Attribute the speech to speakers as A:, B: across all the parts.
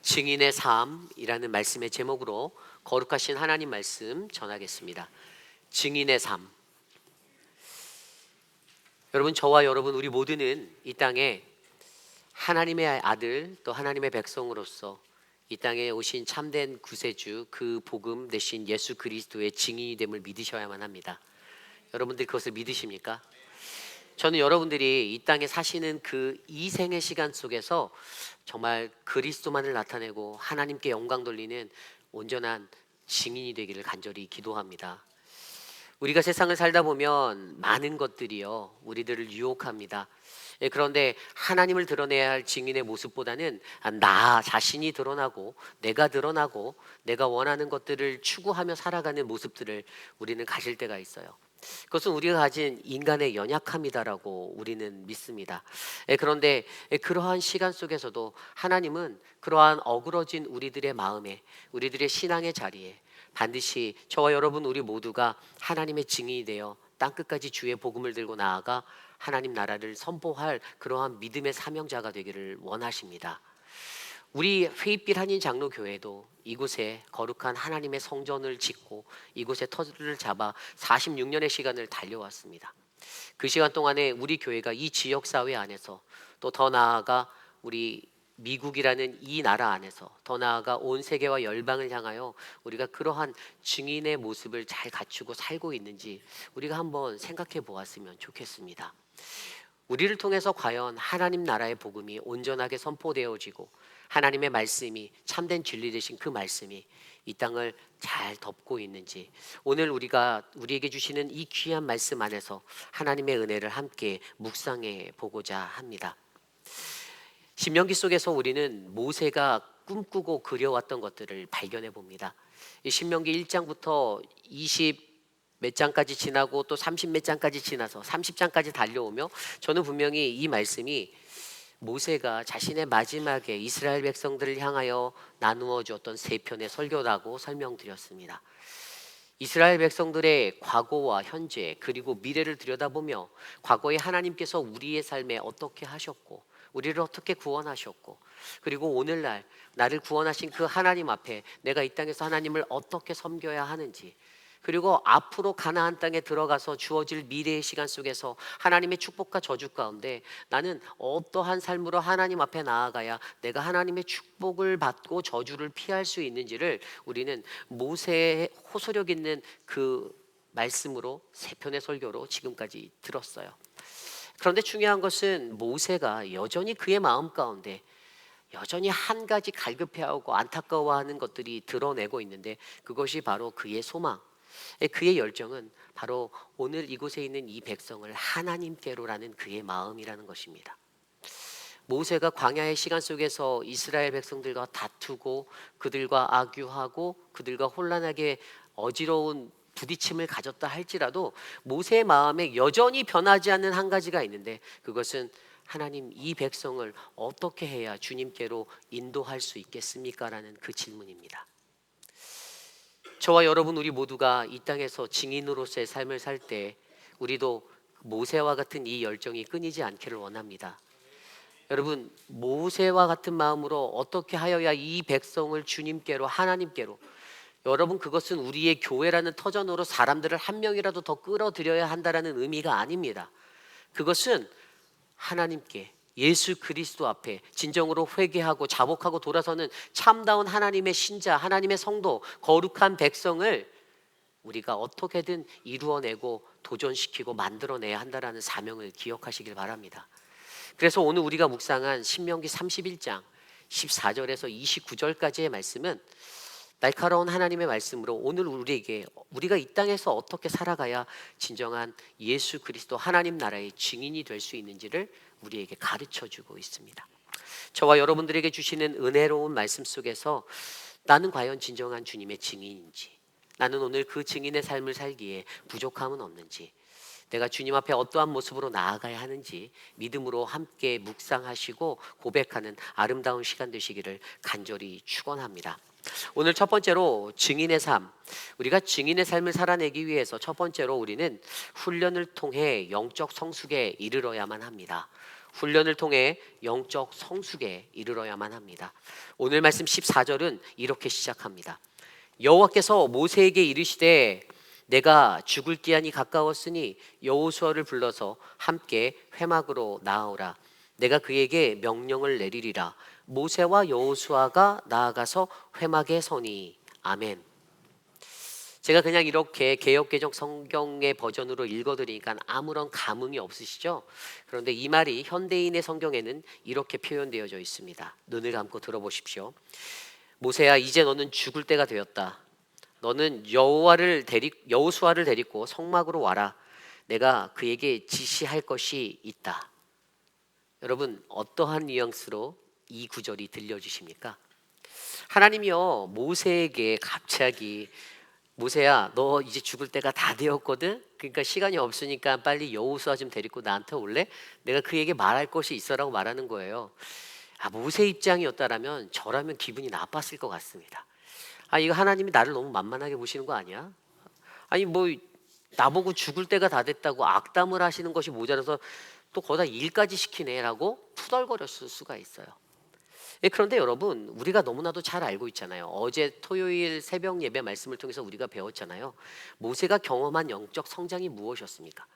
A: 증인의 삶이라는 말씀의 제목으로 거룩하신 하나님 말씀 전하겠습니다. 증인의 삶. 여러분, 저와 여러분 우리 모두는 이 땅에 하나님의 아들 또 하나님의 백성으로서 이 땅에 오신 참된 구세주, 그 복음 대신 예수 그리스도의 증인이 됨을 믿으셔야만 합니다. 여러분들 그것을 믿으십니까? 저는 여러분들이 이 땅에 사시는 그 이생의 시간 속에서 정말 그리스도만을 나타내고 하나님께 영광 돌리는 온전한 증인이 되기를 간절히 기도합니다. 우리가 세상을 살다 보면 많은 것들이요 우리들을 유혹합니다. 그런데 하나님을 드러내야 할 증인의 모습보다는 나 자신이 드러나고 내가 원하는 것들을 추구하며 살아가는 모습들을 우리는 가질 때가 있어요. 그것은 우리가 가진 인간의 연약함이다라고 우리는 믿습니다. 그런데 그러한 시간 속에서도 하나님은 그러한 어그러진 우리들의 마음에, 우리들의 신앙의 자리에 반드시 저와 여러분 우리 모두가 하나님의 증인이 되어 땅끝까지 주의 복음을 들고 나아가 하나님 나라를 선포할 그러한 믿음의 사명자가 되기를 원하십니다. 우리 회빛 한인 장로교회도 이곳에 거룩한 하나님의 성전을 짓고 이곳에 터를 잡아 46년의 시간을 달려왔습니다. 그 시간 동안에 우리 교회가 이 지역사회 안에서 또 더 나아가 우리 미국이라는 이 나라 안에서 더 나아가 온 세계와 열방을 향하여 우리가 그러한 증인의 모습을 잘 갖추고 살고 있는지 우리가 한번 생각해 보았으면 좋겠습니다. 우리를 통해서 과연 하나님 나라의 복음이 온전하게 선포되어지고 하나님의 말씀이 참된 진리 되신 그 말씀이 이 땅을 잘 덮고 있는지 오늘 우리에게 주시는 이 귀한 말씀 안에서 하나님의 은혜를 함께 묵상해 보고자 합니다. 신명기 속에서 우리는 모세가 꿈꾸고 그려왔던 것들을 발견해 봅니다. 신명기 1장부터 20 몇 장까지 지나고 또 30 몇 장까지 지나서 30장까지 달려오며 저는 분명히 이 말씀이 모세가 자신의 마지막에 이스라엘 백성들을 향하여 나누어 주었던 세 편의 설교라고 설명드렸습니다. 이스라엘 백성들의 과거와 현재 그리고 미래를 들여다보며 과거에 하나님께서 우리의 삶에 어떻게 하셨고 우리를 어떻게 구원하셨고 그리고 오늘날 나를 구원하신 그 하나님 앞에 내가 이 땅에서 하나님을 어떻게 섬겨야 하는지 그리고 앞으로 가나안 땅에 들어가서 주어질 미래의 시간 속에서 하나님의 축복과 저주 가운데 나는 어떠한 삶으로 하나님 앞에 나아가야 내가 하나님의 축복을 받고 저주를 피할 수 있는지를 우리는 모세의 호소력 있는 그 말씀으로 세 편의 설교로 지금까지 들었어요. 그런데 중요한 것은 모세가 여전히 그의 마음 가운데 여전히 한 가지 갈급해하고 안타까워하는 것들이 드러내고 있는데 그것이 바로 그의 소망, 그의 열정은 바로 오늘 이곳에 있는 이 백성을 하나님께로라는 그의 마음이라는 것입니다. 모세가 광야의 시간 속에서 이스라엘 백성들과 다투고 그들과 악유하고 그들과 혼란하게 어지러운 부딪힘을 가졌다 할지라도 모세의 마음에 여전히 변하지 않는 한 가지가 있는데 그것은 하나님 이 백성을 어떻게 해야 주님께로 인도할 수 있겠습니까? 라는 그 질문입니다. 저와 여러분 우리 모두가 이 땅에서 증인으로서의 삶을 살 때 우리도 모세와 같은 이 열정이 끊이지 않기를 원합니다. 여러분 모세와 같은 마음으로 어떻게 하여야 이 백성을 주님께로 하나님께로 여러분 그것은 우리의 교회라는 터전으로 사람들을 한 명이라도 더 끌어들여야 한다는 의미가 아닙니다. 그것은 하나님께 예수 그리스도 앞에 진정으로 회개하고 자복하고 돌아서는 참다운 하나님의 신자, 하나님의 성도, 거룩한 백성을 우리가 어떻게든 이루어내고 도전시키고 만들어내야 한다는 사명을 기억하시길 바랍니다. 그래서 오늘 우리가 묵상한 신명기 31장 14절에서 29절까지의 말씀은 날카로운 하나님의 말씀으로 오늘 우리가 이 땅에서 어떻게 살아가야 진정한 예수 그리스도 하나님 나라의 증인이 될 수 있는지를 우리에게 가르쳐주고 있습니다. 저와 여러분들에게 주시는 은혜로운 말씀 속에서 나는 과연 진정한 주님의 증인인지 나는 오늘 그 증인의 삶을 살기에 부족함은 없는지 내가 주님 앞에 어떠한 모습으로 나아가야 하는지 믿음으로 함께 묵상하시고 고백하는 아름다운 시간 되시기를 간절히 축원합니다. 오늘 첫 번째로 증인의 삶, 우리가 증인의 삶을 살아내기 위해서 첫 번째로 우리는 훈련을 통해 영적 성숙에 이르러야만 합니다. 훈련을 통해 영적 성숙에 이르러야만 합니다. 오늘 말씀 14절은 이렇게 시작합니다. 여호와께서 모세에게 이르시되 내가 죽을 기한이 가까웠으니 여호수아를 불러서 함께 회막으로 나아오라. 내가 그에게 명령을 내리리라. 모세와 여호수아가 나아가서 회막에 서니. 아멘. 제가 그냥 이렇게 개역개정 성경의 버전으로 읽어드리니까 아무런 감흥이 없으시죠? 그런데 이 말이 현대인의 성경에는 이렇게 표현되어져 있습니다. 눈을 감고 들어보십시오. 모세야, 이제 너는 죽을 때가 되었다. 너는 여호수아를 데리고 성막으로 와라. 내가 그에게 지시할 것이 있다. 여러분, 어떠한 뉘앙스로 이 구절이 들려주십니까? 하나님이요, 모세에게 갑자기 모세야, 너 이제 죽을 때가 다 되었거든. 그러니까 시간이 없으니까 빨리 여호수아 좀 데리고 나한테 올래? 내가 그에게 말할 것이 있어라고 말하는 거예요. 모세 입장이었다라면 저라면 기분이 나빴을 것 같습니다. 이거 하나님이 나를 너무 만만하게 보시는 거 아니야? 아니 뭐 나보고 죽을 때가 다 됐다고 악담을 하시는 것이 모자라서 또 거기다 일까지 시키네라고 투덜거렸을 수가 있어요. 그런데 여러분, 우리가 너무나도 잘 알고 있잖아요. 어제 토요일 새벽 예배 말씀을 통해서 우리가 배웠잖아요. 모세가 경험한 영적 성장이 무엇이었습니까?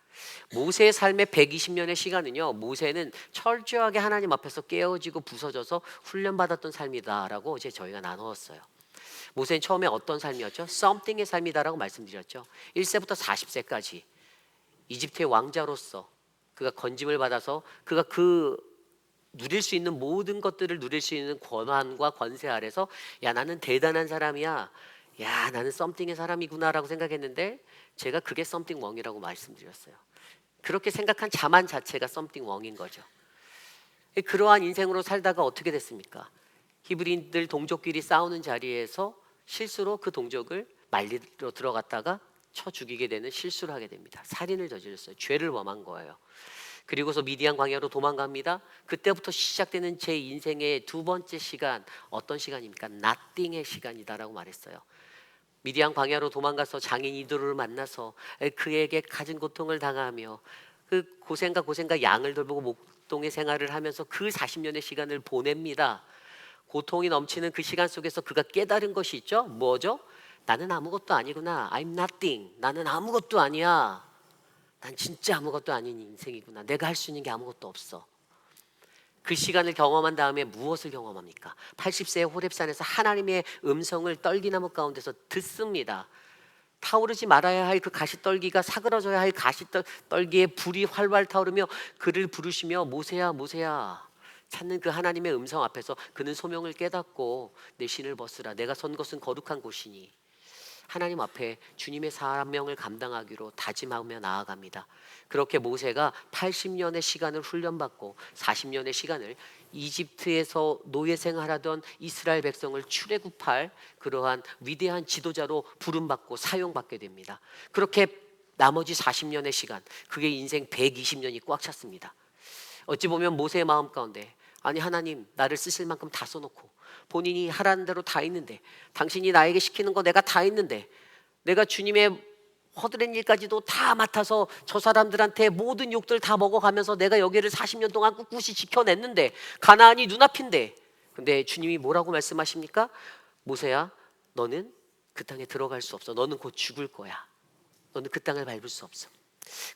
A: 모세의 삶의 120년의 시간은요, 모세는 철저하게 하나님 앞에서 깨어지고 부서져서 훈련받았던 삶이다라고 어제 저희가 나누었어요. 모세는 처음에 어떤 삶이었죠? something의 삶이다라고 말씀드렸죠. 1세부터 40세까지 이집트의 왕자로서 그가 건짐을 받아서 그가 누릴 수 있는 모든 것들을 누릴 수 있는 권한과 권세 아래서 야, 나는 대단한 사람이야, 야, 나는 썸띵의 사람이구나라고 생각했는데 제가 그게 썸띵 웡이라고 말씀드렸어요. 그렇게 생각한 자만 자체가 썸띵 웡인 거죠. 그러한 인생으로 살다가 어떻게 됐습니까? 히브리인들 동족끼리 싸우는 자리에서 실수로 그 동족을 말리러 들어갔다가 쳐 죽이게 되는 실수를 하게 됩니다. 살인을 저질렀어요. 죄를 범한 거예요. 그리고서 미디안 광야로 도망갑니다. 그때부터 시작되는 제 인생의 두 번째 시간, 어떤 시간입니까? nothing의 시간이다라고 말했어요. 미디안 광야로 도망가서 장인 이도를 만나서 그에게 가진 고통을 당하며 그 고생과 양을 돌보고 목동의 생활을 하면서 그 40년의 시간을 보냅니다. 고통이 넘치는 그 시간 속에서 그가 깨달은 것이 있죠. 뭐죠? 나는 아무것도 아니구나. I'm nothing. 나는 아무것도 아니야. 난 진짜 아무것도 아닌 인생이구나. 내가 할 수 있는 게 아무것도 없어. 그 시간을 경험한 다음에 무엇을 경험합니까? 80세의 호렙산에서 하나님의 음성을 떨기나무 가운데서 듣습니다. 타오르지 말아야 할 그 가시떨기가 사그러져야 할 가시떨기에 불이 활활 타오르며 그를 부르시며 모세야 모세야 찾는 그 하나님의 음성 앞에서 그는 소명을 깨닫고 내 신을 벗으라. 내가 선 것은 거룩한 곳이니. 하나님 앞에 주님의 사명을 감당하기로 다짐하며 나아갑니다. 그렇게 모세가 80년의 시간을 훈련받고 40년의 시간을 이집트에서 노예 생활하던 이스라엘 백성을 출애굽할 그러한 위대한 지도자로 부름받고 사용받게 됩니다. 그렇게 나머지 40년의 시간, 그게 인생 120년이 꽉 찼습니다. 어찌 보면 모세의 마음 가운데 아니 하나님, 나를 쓰실 만큼 다 써놓고 본인이 하라는 대로 다 있는데, 당신이 나에게 시키는 거 내가 다 했는데, 내가 주님의 허드렛 일까지도 다 맡아서 저 사람들한테 모든 욕들 다 먹어가면서 내가 여기를 40년 동안 꿋꿋이 지켜냈는데 가나안이 눈앞인데, 근데 주님이 뭐라고 말씀하십니까? 모세야, 너는 그 땅에 들어갈 수 없어. 너는 곧 죽을 거야. 너는 그 땅을 밟을 수 없어.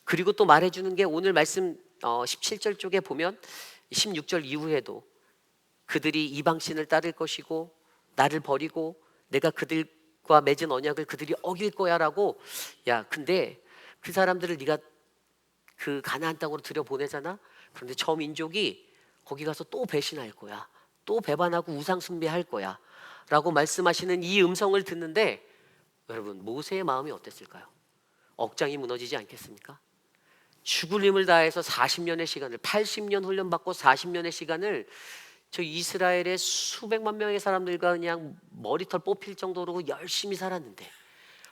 A: 그리고 또 말해주는 게 오늘 말씀 17절 쪽에 보면 16절 이후에도 그들이 이방신을 따를 것이고 나를 버리고 내가 그들과 맺은 언약을 그들이 어길 거야라고. 야, 근데 그 사람들을 네가 그 가나안 땅으로 들여보내잖아. 그런데 저 민족이 거기 가서 또 배신할 거야. 또 배반하고 우상 숭배할 거야 라고 말씀하시는 이 음성을 듣는데 여러분, 모세의 마음이 어땠을까요? 억장이 무너지지 않겠습니까? 죽을 힘을 다해서 40년의 시간을, 80년 훈련받고 40년의 시간을 저 이스라엘의 수백만 명의 사람들과 그냥 머리털 뽑힐 정도로 열심히 살았는데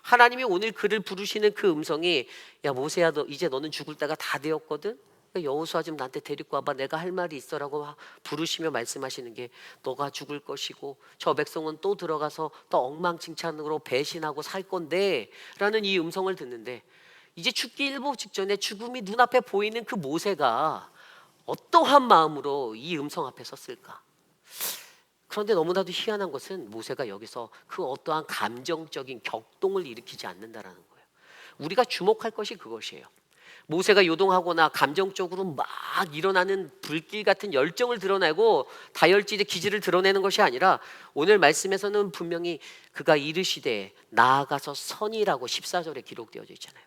A: 하나님이 오늘 그를 부르시는 그 음성이 야 모세야, 너 이제 너는 죽을 때가 다 되었거든. 여호수아 좀 나한테 데리고 와봐. 내가 할 말이 있어라고 부르시며 말씀하시는 게 너가 죽을 것이고 저 백성은 또 들어가서 또 엉망진창으로 배신하고 살 건데 라는 이 음성을 듣는데 이제 죽기 일보 직전에 죽음이 눈앞에 보이는 그 모세가 어떠한 마음으로 이 음성 앞에 섰을까? 그런데 너무나도 희한한 것은 모세가 여기서 그 어떠한 감정적인 격동을 일으키지 않는다라는 거예요. 우리가 주목할 것이 그것이에요. 모세가 요동하거나 감정적으로 막 일어나는 불길 같은 열정을 드러내고 다혈질의 기질을 드러내는 것이 아니라 오늘 말씀에서는 분명히 그가 이르시되 나아가서 선이라고 14절에 기록되어져 있잖아요.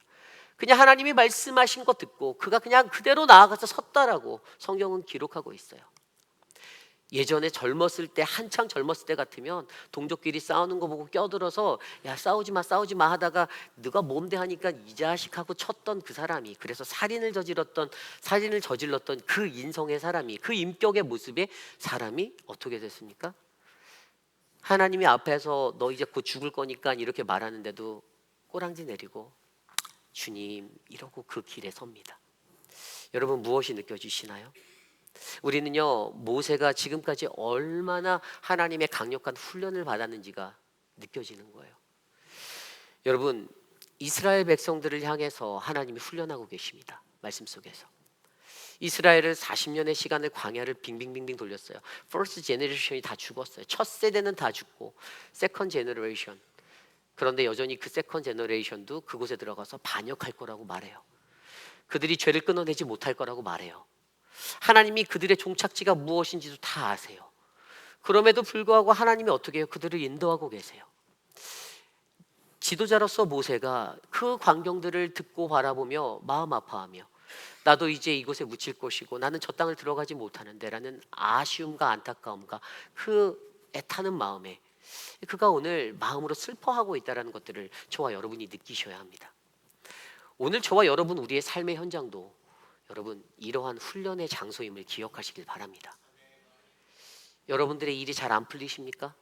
A: 그냥 하나님이 말씀하신 것 듣고 그가 그냥 그대로 나아가서 섰다라고 성경은 기록하고 있어요. 예전에 젊었을 때, 한창 젊었을 때 같으면 동족끼리 싸우는 거 보고 껴들어서 야 싸우지 마 하다가 누가 몸대 하니까 이 자식하고 쳤던 그 사람이, 그래서 살인을 저질렀던 그 인성의 사람이, 그 인격의 모습의 사람이 어떻게 됐습니까? 하나님이 앞에서 너 이제 곧 죽을 거니까 이렇게 말하는데도 꼬랑지 내리고 주님 이러고 그 길에 섭니다. 여러분 무엇이 느껴지시나요? 우리는요, 모세가 지금까지 얼마나 하나님의 강력한 훈련을 받았는지가 느껴지는 거예요. 여러분, 이스라엘 백성들을 향해서 하나님이 훈련하고 계십니다. 말씀 속에서 이스라엘을 40년의 시간을 광야를 빙빙빙빙 돌렸어요. 퍼스트 제너레이션이 다 죽었어요. 첫 세대는 다 죽고 세컨 제너레이션, 그런데 여전히 그 세컨 제너레이션도 그곳에 들어가서 반역할 거라고 말해요. 그들이 죄를 끊어내지 못할 거라고 말해요. 하나님이 그들의 종착지가 무엇인지도 다 아세요. 그럼에도 불구하고 하나님이 어떻게 해요? 그들을 인도하고 계세요. 지도자로서 모세가 그 광경들을 듣고 바라보며 마음 아파하며 나도 이제 이곳에 묻힐 것이고 나는 저 땅을 들어가지 못하는데 라는 아쉬움과 안타까움과 그 애타는 마음에 그가 오늘 마음으로 슬퍼하고 있다는 것들을 저와 여러분이 느끼셔야 합니다. 오늘 저와 여러분 우리의 삶의 현장도 여러분 이러한 훈련의 장소임을 기억하시길 바랍니다. 여러분들의 일이 잘 안 풀리십니까?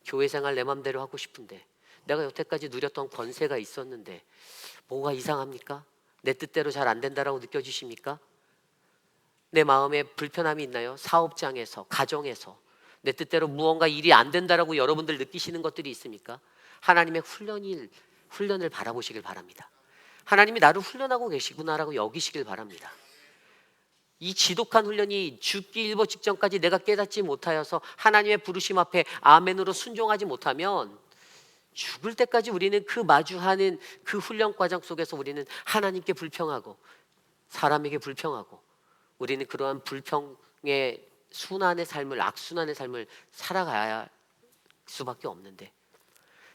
A: 교회 생활 내 맘대로 하고 싶은데 내가 여태까지 누렸던 권세가 있었는데 뭐가 이상합니까? 내 뜻대로 잘 안 된다라고 느껴지십니까? 내 마음에 불편함이 있나요? 사업장에서, 가정에서 내 뜻대로 무언가 일이 안 된다라고 여러분들 느끼시는 것들이 있습니까? 하나님의 훈련을 바라보시길 바랍니다. 하나님이 나를 훈련하고 계시구나라고 여기시길 바랍니다. 이 지독한 훈련이 죽기 일보 직전까지 내가 깨닫지 못하여서 하나님의 부르심 앞에 아멘으로 순종하지 못하면 죽을 때까지 우리는 그 마주하는 그 훈련 과정 속에서 우리는 하나님께 불평하고 사람에게 불평하고 우리는 그러한 불평의 순환의 삶을, 악순환의 삶을 살아가야 할 수밖에 없는데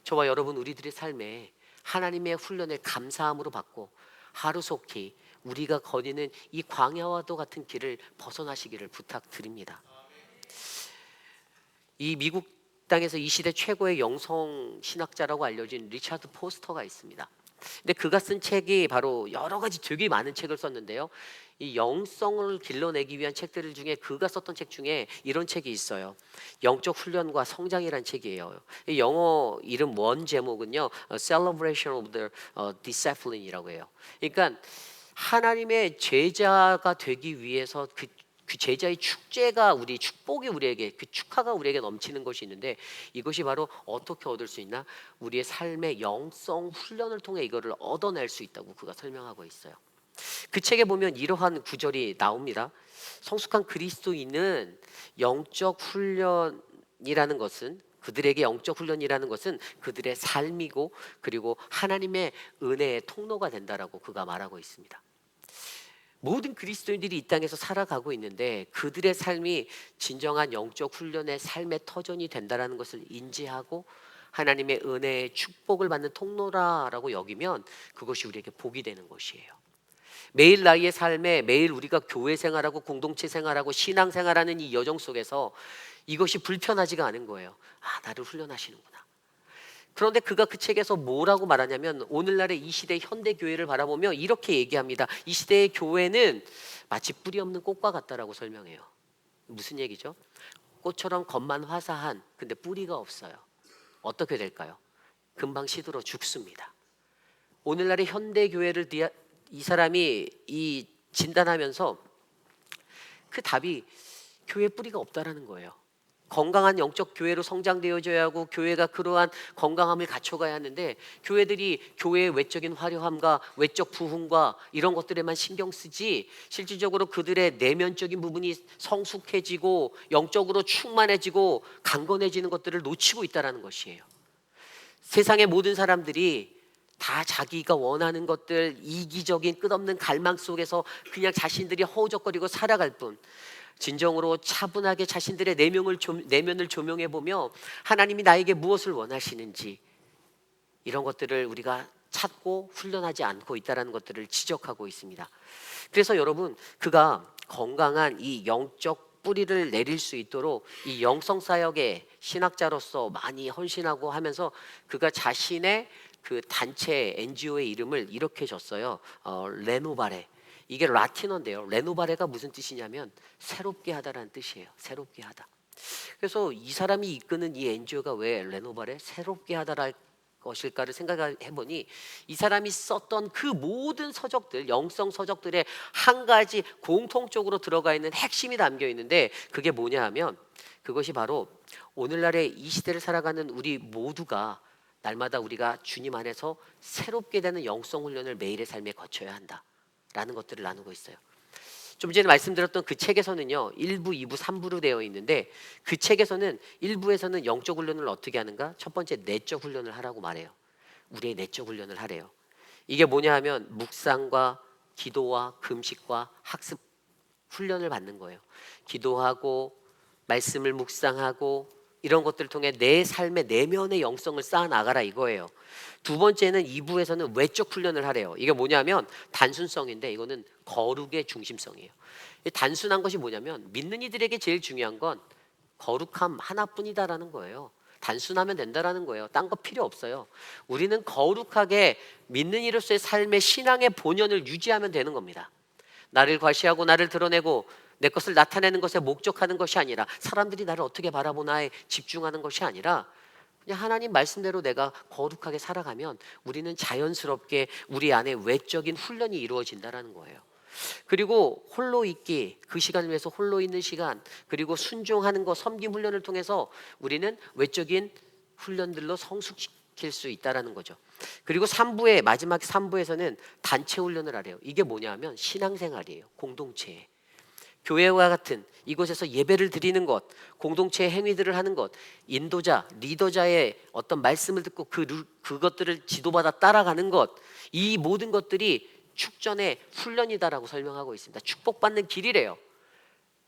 A: 저와 여러분 우리들의 삶에 하나님의 훈련을 감사함으로 받고 하루속히 우리가 거니는 이 광야와도 같은 길을 벗어나시기를 부탁드립니다. 이 미국 땅에서 이 시대 최고의 영성 신학자라고 알려진 리차드 포스터가 있습니다. 근데 그가 쓴 책이 바로 여러 가지 되게 많은 책을 썼는데요. 이 영성을 길러내기 위한 책들 중에 그가 썼던 책 중에 이런 책이 있어요. 영적 훈련과 성장이라는 책이에요. 이 영어 이름 원 제목은요, Celebration of the Disciplin이라고 해요. 그러니까 하나님의 제자가 되기 위해서 그 제자의 축제가 우리 축복이 우리에게 그 축하가 우리에게 넘치는 것이 있는데 이것이 바로 어떻게 얻을 수 있나? 우리의 삶의 영성 훈련을 통해 이거를 얻어낼 수 있다고 그가 설명하고 있어요. 그 책에 보면 이러한 구절이 나옵니다. 성숙한 그리스도인은 영적 훈련이라는 것은 그들에게 영적 훈련이라는 것은 그들의 삶이고 그리고 하나님의 은혜의 통로가 된다라고 그가 말하고 있습니다. 모든 그리스도인들이 이 땅에서 살아가고 있는데 그들의 삶이 진정한 영적 훈련의 삶의 터전이 된다라는 것을 인지하고 하나님의 은혜의 축복을 받는 통로라고 여기면 그것이 우리에게 복이 되는 것이에요. 매일 나의 삶에 매일 우리가 교회 생활하고 공동체 생활하고 신앙 생활하는 이 여정 속에서 이것이 불편하지가 않은 거예요. 아, 나를 훈련하시는구나. 그런데 그가 그 책에서 뭐라고 말하냐면 오늘날의 이 시대 현대 교회를 바라보며 이렇게 얘기합니다. 이 시대의 교회는 마치 뿌리 없는 꽃과 같다라고 설명해요. 무슨 얘기죠? 꽃처럼 겉만 화사한 근데 뿌리가 없어요. 어떻게 될까요? 금방 시들어 죽습니다. 오늘날의 현대 교회를 이 사람이 진단하면서 그 답이 교회 뿌리가 없다라는 거예요. 건강한 영적 교회로 성장되어져야 하고 교회가 그러한 건강함을 갖춰가야 하는데 교회들이 교회의 외적인 화려함과 외적 부흥과 이런 것들에만 신경 쓰지 실질적으로 그들의 내면적인 부분이 성숙해지고 영적으로 충만해지고 강건해지는 것들을 놓치고 있다는 것이에요. 세상의 모든 사람들이 다 자기가 원하는 것들, 이기적인 끝없는 갈망 속에서 그냥 자신들이 허우적거리고 살아갈 뿐, 진정으로 차분하게 자신들의 내면을 조명해 보며 하나님이 나에게 무엇을 원하시는지 이런 것들을 우리가 찾고 훈련하지 않고 있다는 것들을 지적하고 있습니다. 그래서 여러분, 그가 건강한 이 영적 뿌리를 내릴 수 있도록 이 영성사역의 신학자로서 많이 헌신하고 하면서 그가 자신의 그 단체 NGO의 이름을 이렇게 줬어요. 레노바레. 이게 라틴어인데요. 레노바레가 무슨 뜻이냐면 새롭게 하다라는 뜻이에요. 새롭게 하다. 그래서 이 사람이 이끄는 이 NGO가 왜 레노바레 새롭게 하다랄 것일까를 생각해 보니 이 사람이 썼던 그 모든 서적들, 영성 서적들의 한 가지 공통적으로 들어가 있는 핵심이 담겨 있는데 그게 뭐냐 하면 그것이 바로 오늘날의 이 시대를 살아가는 우리 모두가 날마다 우리가 주님 안에서 새롭게 되는 영성 훈련을 매일의 삶에 거쳐야 한다라는 것들을 나누고 있어요. 좀 전에 말씀드렸던 그 책에서는요 1부, 2부, 3부로 되어 있는데 그 책에서는 1부에서는 영적 훈련을 어떻게 하는가? 첫 번째 내적 훈련을 하라고 말해요. 우리의 내적 훈련을 하래요. 이게 뭐냐 하면 묵상과 기도와 금식과 학습 훈련을 받는 거예요. 기도하고 말씀을 묵상하고 이런 것들을 통해 내 삶의 내면의 영성을 쌓아나가라 이거예요. 두 번째는 2부에서는 외적 훈련을 하래요. 이게 뭐냐면 단순성인데 이거는 거룩의 중심성이에요. 단순한 것이 뭐냐면 믿는 이들에게 제일 중요한 건 거룩함 하나뿐이다라는 거예요. 단순하면 된다라는 거예요. 딴 거 필요 없어요. 우리는 거룩하게 믿는 이로서의 삶의 신앙의 본연을 유지하면 되는 겁니다. 나를 과시하고 나를 드러내고 내 것을 나타내는 것에 목적하는 것이 아니라 사람들이 나를 어떻게 바라보나에 집중하는 것이 아니라 그냥 하나님 말씀대로 내가 거룩하게 살아가면 우리는 자연스럽게 우리 안에 외적인 훈련이 이루어진다는 거예요. 그리고 홀로 있기, 그 시간을 위해서 홀로 있는 시간, 그리고 순종하는 것, 섬김 훈련을 통해서 우리는 외적인 훈련들로 성숙시킬 수 있다는 거죠. 그리고 마지막 3부에서는 단체 훈련을 하래요. 이게 뭐냐면 신앙생활이에요. 공동체. 교회와 같은 이곳에서 예배를 드리는 것, 공동체의 행위들을 하는 것, 인도자, 리더자의 어떤 말씀을 듣고 그것들을 지도받아 따라가는 것, 이 모든 것들이 축전의 훈련이다라고 설명하고 있습니다. 축복받는 길이래요.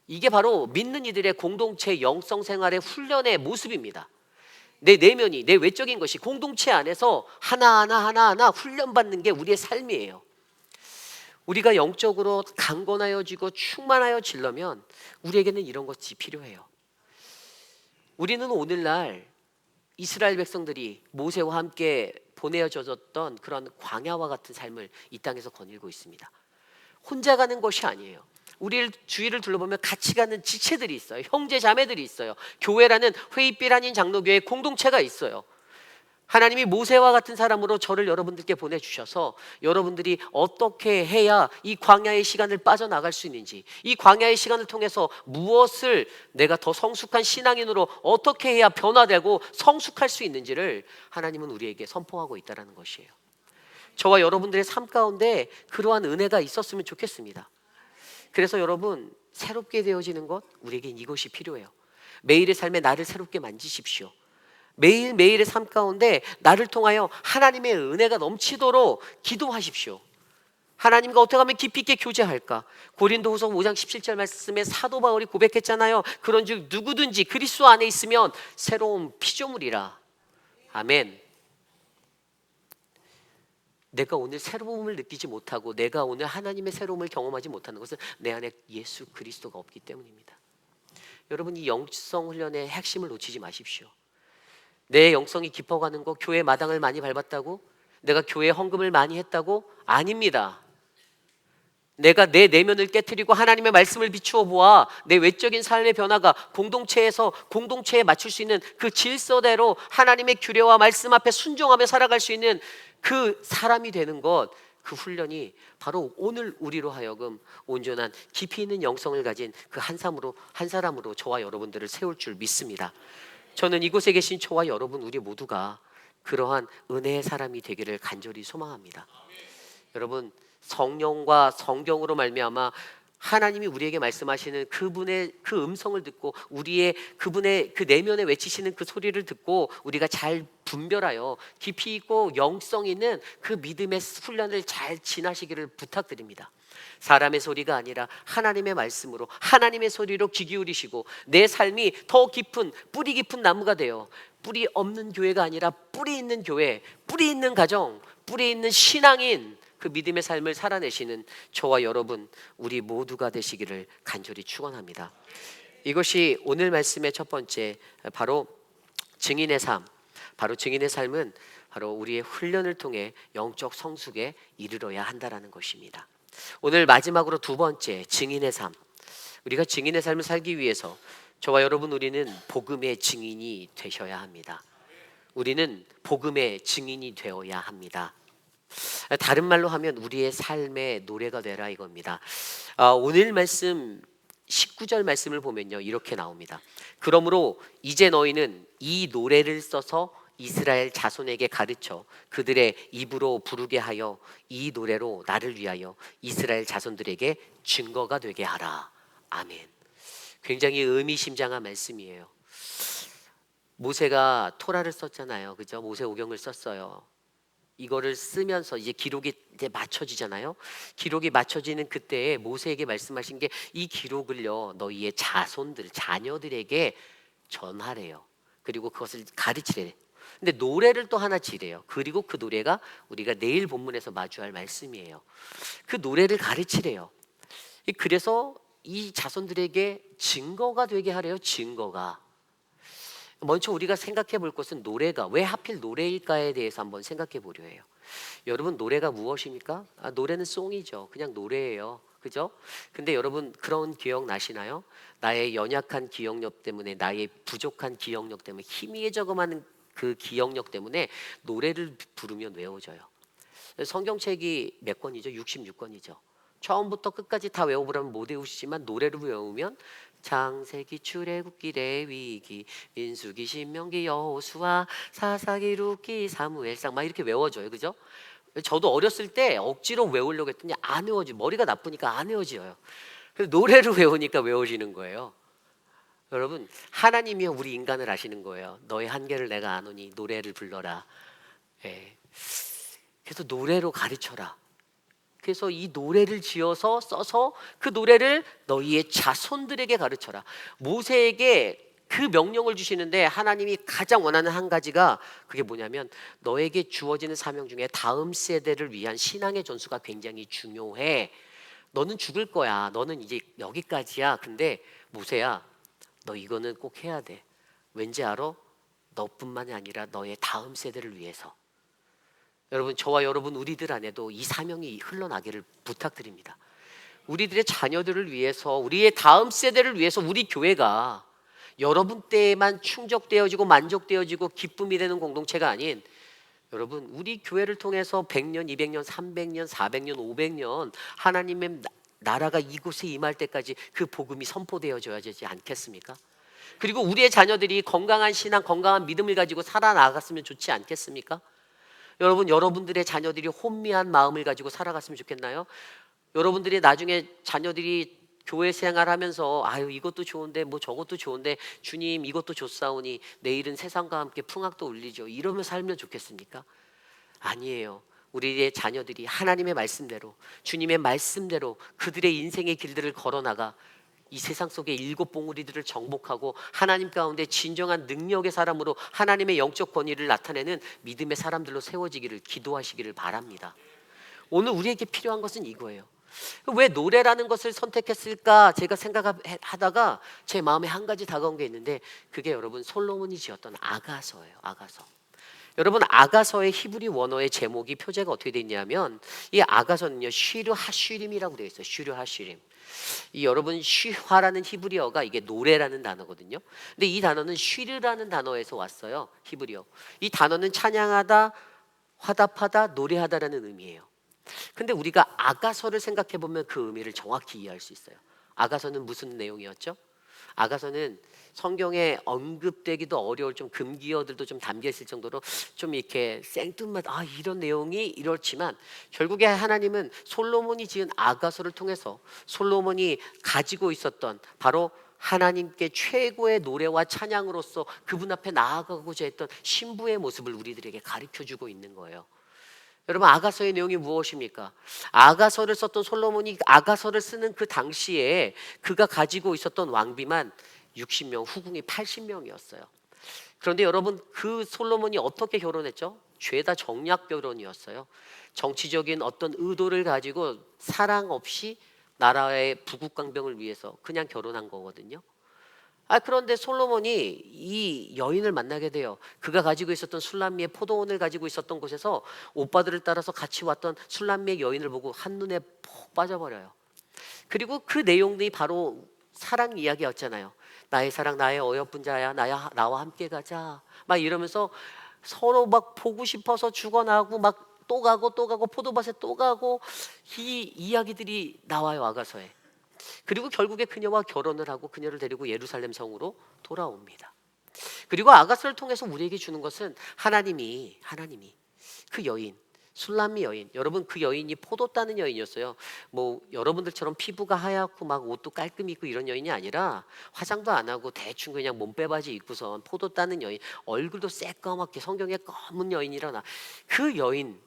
A: 이게 바로 믿는 이들의 공동체 영성 생활의 훈련의 모습입니다. 내 내면이, 내 외적인 것이 공동체 안에서 하나하나 훈련받는 게 우리의 삶이에요. 우리가 영적으로 강건하여지고 충만하여지려면 우리에게는 이런 것이 필요해요. 우리는 오늘날 이스라엘 백성들이 모세와 함께 보내어졌던 그런 광야와 같은 삶을 이 땅에서 거닐고 있습니다. 혼자 가는 것이 아니에요. 우리 주위를 둘러보면 같이 가는 지체들이 있어요. 형제 자매들이 있어요. 교회라는 회의빛 아닌 장로교회 공동체가 있어요. 하나님이 모세와 같은 사람으로 저를 여러분들께 보내주셔서 여러분들이 어떻게 해야 이 광야의 시간을 빠져나갈 수 있는지, 이 광야의 시간을 통해서 무엇을 내가 더 성숙한 신앙인으로 어떻게 해야 변화되고 성숙할 수 있는지를 하나님은 우리에게 선포하고 있다는 것이에요. 저와 여러분들의 삶 가운데 그러한 은혜가 있었으면 좋겠습니다. 그래서 여러분, 새롭게 되어지는 것, 우리에겐 이것이 필요해요. 매일의 삶에 나를 새롭게 만지십시오. 매일매일의 삶 가운데 나를 통하여 하나님의 은혜가 넘치도록 기도하십시오. 하나님과 어떻게 하면 깊이 있게 교제할까? 고린도후서 5장 17절 말씀에 사도 바울이 고백했잖아요. 그런즉 누구든지 그리스도 안에 있으면 새로운 피조물이라. 아멘. 내가 오늘 새로움을 느끼지 못하고 내가 오늘 하나님의 새로움을 경험하지 못하는 것은 내 안에 예수 그리스도가 없기 때문입니다. 여러분, 이 영성 훈련의 핵심을 놓치지 마십시오. 내 영성이 깊어가는 거, 교회 마당을 많이 밟았다고? 내가 교회 헌금을 많이 했다고? 아닙니다. 내가 내 내면을 깨트리고 하나님의 말씀을 비추어 보아 내 외적인 삶의 변화가 공동체에 맞출 수 있는 그 질서대로 하나님의 규례와 말씀 앞에 순종하며 살아갈 수 있는 그 사람이 되는 것, 그 훈련이 바로 오늘 우리로 하여금 온전한 깊이 있는 영성을 가진 그 한 사람으로 저와 여러분들을 세울 줄 믿습니다. 저는 이곳에 계신 저와 여러분 우리 모두가 그러한 은혜의 사람이 되기를 간절히 소망합니다. 여러분, 성령과 성경으로 말미암아 하나님이 우리에게 말씀하시는 그분의 그 음성을 듣고 그분의 그 내면에 외치시는 그 소리를 듣고 우리가 잘 분별하여 깊이 있고 영성 있는 그 믿음의 훈련을 잘 지나시기를 부탁드립니다. 사람의 소리가 아니라 하나님의 말씀으로 하나님의 소리로 귀 기울이시고 내 삶이 더 깊은 뿌리 깊은 나무가 되어 뿌리 없는 교회가 아니라 뿌리 있는 교회, 뿌리 있는 가정, 뿌리 있는 신앙인 그 믿음의 삶을 살아내시는 저와 여러분 우리 모두가 되시기를 간절히 축원합니다. 이것이 오늘 말씀의 첫 번째 바로 증인의 삶. 바로 증인의 삶은 바로 우리의 훈련을 통해 영적 성숙에 이르러야 한다라는 것입니다. 오늘 마지막으로 두 번째 증인의 삶. 우리가 증인의 삶을 살기 위해서 저와 여러분 우리는 복음의 증인이 되셔야 합니다. 우리는 복음의 증인이 되어야 합니다. 다른 말로 하면 우리의 삶의 노래가 되라 이겁니다. 오늘 말씀 19절 말씀을 보면요 이렇게 나옵니다. 그러므로 이제 너희는 이 노래를 써서 이스라엘 자손에게 가르쳐 그들의 입으로 부르게 하여 이 노래로 나를 위하여 이스라엘 자손들에게 증거가 되게 하라. 아멘. 굉장히 의미심장한 말씀이에요. 모세가 토라를 썼잖아요. 그죠? 모세오경을 썼어요. 이거를 쓰면서 이제 기록이 이제 맞춰지잖아요. 기록이 맞춰지는 그때에 모세에게 말씀하신 게 이 기록을요 너희의 자녀들에게 전하래요. 그리고 그것을 가르치래. 근데 노래를 또 하나 지래요. 그리고 그 노래가 우리가 내일 본문에서 마주할 말씀이에요. 그 노래를 가르치래요. 그래서 이 자손들에게 증거가 되게 하래요. 증거가. 먼저 우리가 생각해 볼 것은 노래가 왜 하필 노래일까에 대해서 한번 생각해 보려 해요. 여러분 노래가 무엇입니까? 노래는 송이죠. 그냥 노래예요. 그죠? 근데 여러분 그런 기억 나시나요? 나의 연약한 기억력 때문에 나의 부족한 기억력 때문에 희미해져가는 그 기억력 때문에 노래를 부르면 외워져요. 성경책이 몇 권이죠? 66권이죠. 처음부터 끝까지 다 외워보라면 못 외우시지만 노래를 외우면 창세기 출애굽기 레위기 민수기 신명기 여호수아 사사기 룻기 사무엘상 막 이렇게 외워져요. 그죠? 저도 어렸을 때 억지로 외우려고 했더니 안 외워지. 머리가 나쁘니까 안 외워져요. 그래서 노래를 외우니까 외워지는 거예요. 여러분 하나님이요 우리 인간을 아시는 거예요. 너의 한계를 내가 아노니 노래를 불러라. 예. 그래서 노래로 가르쳐라. 그래서 이 노래를 지어서 써서 그 노래를 너희의 자손들에게 가르쳐라. 모세에게 그 명령을 주시는데 하나님이 가장 원하는 한 가지가 그게 뭐냐면 너에게 주어지는 사명 중에 다음 세대를 위한 신앙의 전수가 굉장히 중요해. 너는 죽을 거야. 너는 이제 여기까지야. 근데 모세야 너 이거는 꼭 해야 돼. 왠지 알아? 너뿐만이 아니라 너의 다음 세대를 위해서. 여러분 저와 여러분 우리들 안에도 이 사명이 흘러나기를 부탁드립니다. 우리들의 자녀들을 위해서 우리의 다음 세대를 위해서 우리 교회가 여러분 때에만 충족되어지고 만족되어지고 기쁨이 되는 공동체가 아닌 여러분 우리 교회를 통해서 100년, 200년, 300년, 400년, 500년 하나님의 나라가 이곳에 임할 때까지 그 복음이 선포되어져야 되지 않겠습니까? 그리고 우리의 자녀들이 건강한 신앙, 건강한 믿음을 가지고 살아나갔으면 좋지 않겠습니까? 여러분, 여러분들의 자녀들이 혼미한 마음을 가지고 살아갔으면 좋겠나요? 여러분들이 나중에 자녀들이 교회 생활하면서 아유 이것도 좋은데 뭐 저것도 좋은데 주님 이것도 좋사오니 내일은 세상과 함께 풍악도 울리죠. 이러면 살면 좋겠습니까? 아니에요. 우리의 자녀들이 하나님의 말씀대로 주님의 말씀대로 그들의 인생의 길들을 걸어나가 이 세상 속의 일곱 봉우리들을 정복하고 하나님 가운데 진정한 능력의 사람으로 하나님의 영적 권위를 나타내는 믿음의 사람들로 세워지기를 기도하시기를 바랍니다. 오늘 우리에게 필요한 것은 이거예요. 왜 노래라는 것을 선택했을까 제가 생각하다가 제 마음에 한 가지 다가온 게 있는데 그게 여러분 솔로몬이 지었던 아가서예요. 아가서. 여러분 아가서의 히브리 원어의 제목이 표제가 어떻게 되어 있냐면 이 아가서는요 쉬르 하쉬림이라고 되어 있어요. 쉬르 하쉬림. 이 여러분 쉬화라는 히브리어가 이게 노래라는 단어거든요. 근데 이 단어는 쉬르라는 단어에서 왔어요. 히브리어. 이 단어는 찬양하다, 화답하다, 노래하다라는 의미예요. 근데 우리가 아가서를 생각해 보면 그 의미를 정확히 이해할 수 있어요. 아가서는 무슨 내용이었죠? 아가서는 성경에 언급되기도 어려울 좀 금기어들도 좀 담겨 있을 정도로 좀 이렇게 생뚱맞 이런 내용이 이렇지만, 결국에 하나님은 솔로몬이 지은 아가서를 통해서 솔로몬이 가지고 있었던 바로 하나님께 최고의 노래와 찬양으로서 그분 앞에 나아가고자 했던 신부의 모습을 우리들에게 가르쳐 주고 있는 거예요. 여러분, 아가서의 내용이 무엇입니까? 아가서를 썼던 솔로몬이 아가서를 쓰는 그 당시에 그가 가지고 있었던 왕비만 60명, 후궁이 80명이었어요. 그런데 여러분, 그 솔로몬이 어떻게 결혼했죠? 죄다 정략 결혼이었어요. 정치적인 어떤 의도를 가지고 사랑 없이 나라의 부국강병을 위해서 그냥 결혼한 거거든요. 그런데 솔로몬이 이 여인을 만나게 돼요. 그가 가지고 있었던 술람미의 포도원을 가지고 있었던 곳에서 오빠들을 따라서 같이 왔던 술람미의 여인을 보고 한눈에 푹 빠져버려요. 그리고 그 내용들이 바로 사랑 이야기였잖아요. 나의 사랑, 나의 어여쁜 자야, 나와 함께 가자, 막 이러면서 서로 막 보고 싶어서 죽어나고 막 또 가고 또 가고 포도밭에 또 가고, 이 이야기들이 나와요, 아가서에. 그리고 결국에 그녀와 결혼을 하고 그녀를 데리고 예루살렘 성으로 돌아옵니다. 그리고 아가서를 통해서 우리에게 주는 것은 하나님이 그 여인, 술람미 여인, 여러분, 그 여인이 포도 따는 여인이었어요. 뭐 여러분들처럼 피부가 하얗고 막 옷도 깔끔히 입고 이런 여인이 아니라 화장도 안 하고 대충 그냥 몸빼바지 입고선 포도 따는 여인, 얼굴도 새까맣게 성경에 검은 여인이라나. 그 여인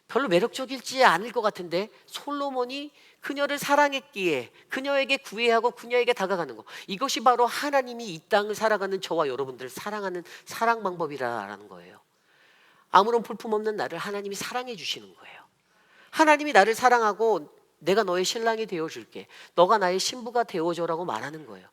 A: 별로 매력적이지 않을 것 같은데 솔로몬이 그녀를 사랑했기에 그녀에게 구애하고 그녀에게 다가가는 거, 이것이 바로 하나님이 이 땅을 살아가는 저와 여러분들을 사랑하는 사랑 방법이라는 거예요. 아무런 볼품없는 나를 하나님이 사랑해 주시는 거예요. 하나님이 나를 사랑하고 내가 너의 신랑이 되어줄게, 너가 나의 신부가 되어줘라고 말하는 거예요.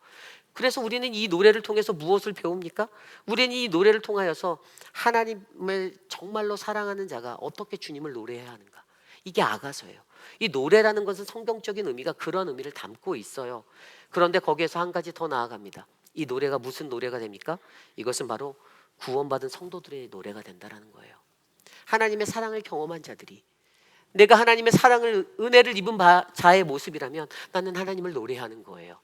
A: 그래서 우리는 이 노래를 통해서 무엇을 배웁니까? 우리는 이 노래를 통하여서 하나님을 정말로 사랑하는 자가 어떻게 주님을 노래해야 하는가, 이게 아가서예요. 이 노래라는 것은 성경적인 의미가 그런 의미를 담고 있어요. 그런데 거기에서 한 가지 더 나아갑니다. 이 노래가 무슨 노래가 됩니까? 이것은 바로 구원받은 성도들의 노래가 된다는 거예요. 하나님의 사랑을 경험한 자들이, 내가 하나님의 사랑을, 은혜를 입은 자의 모습이라면 나는 하나님을 노래하는 거예요.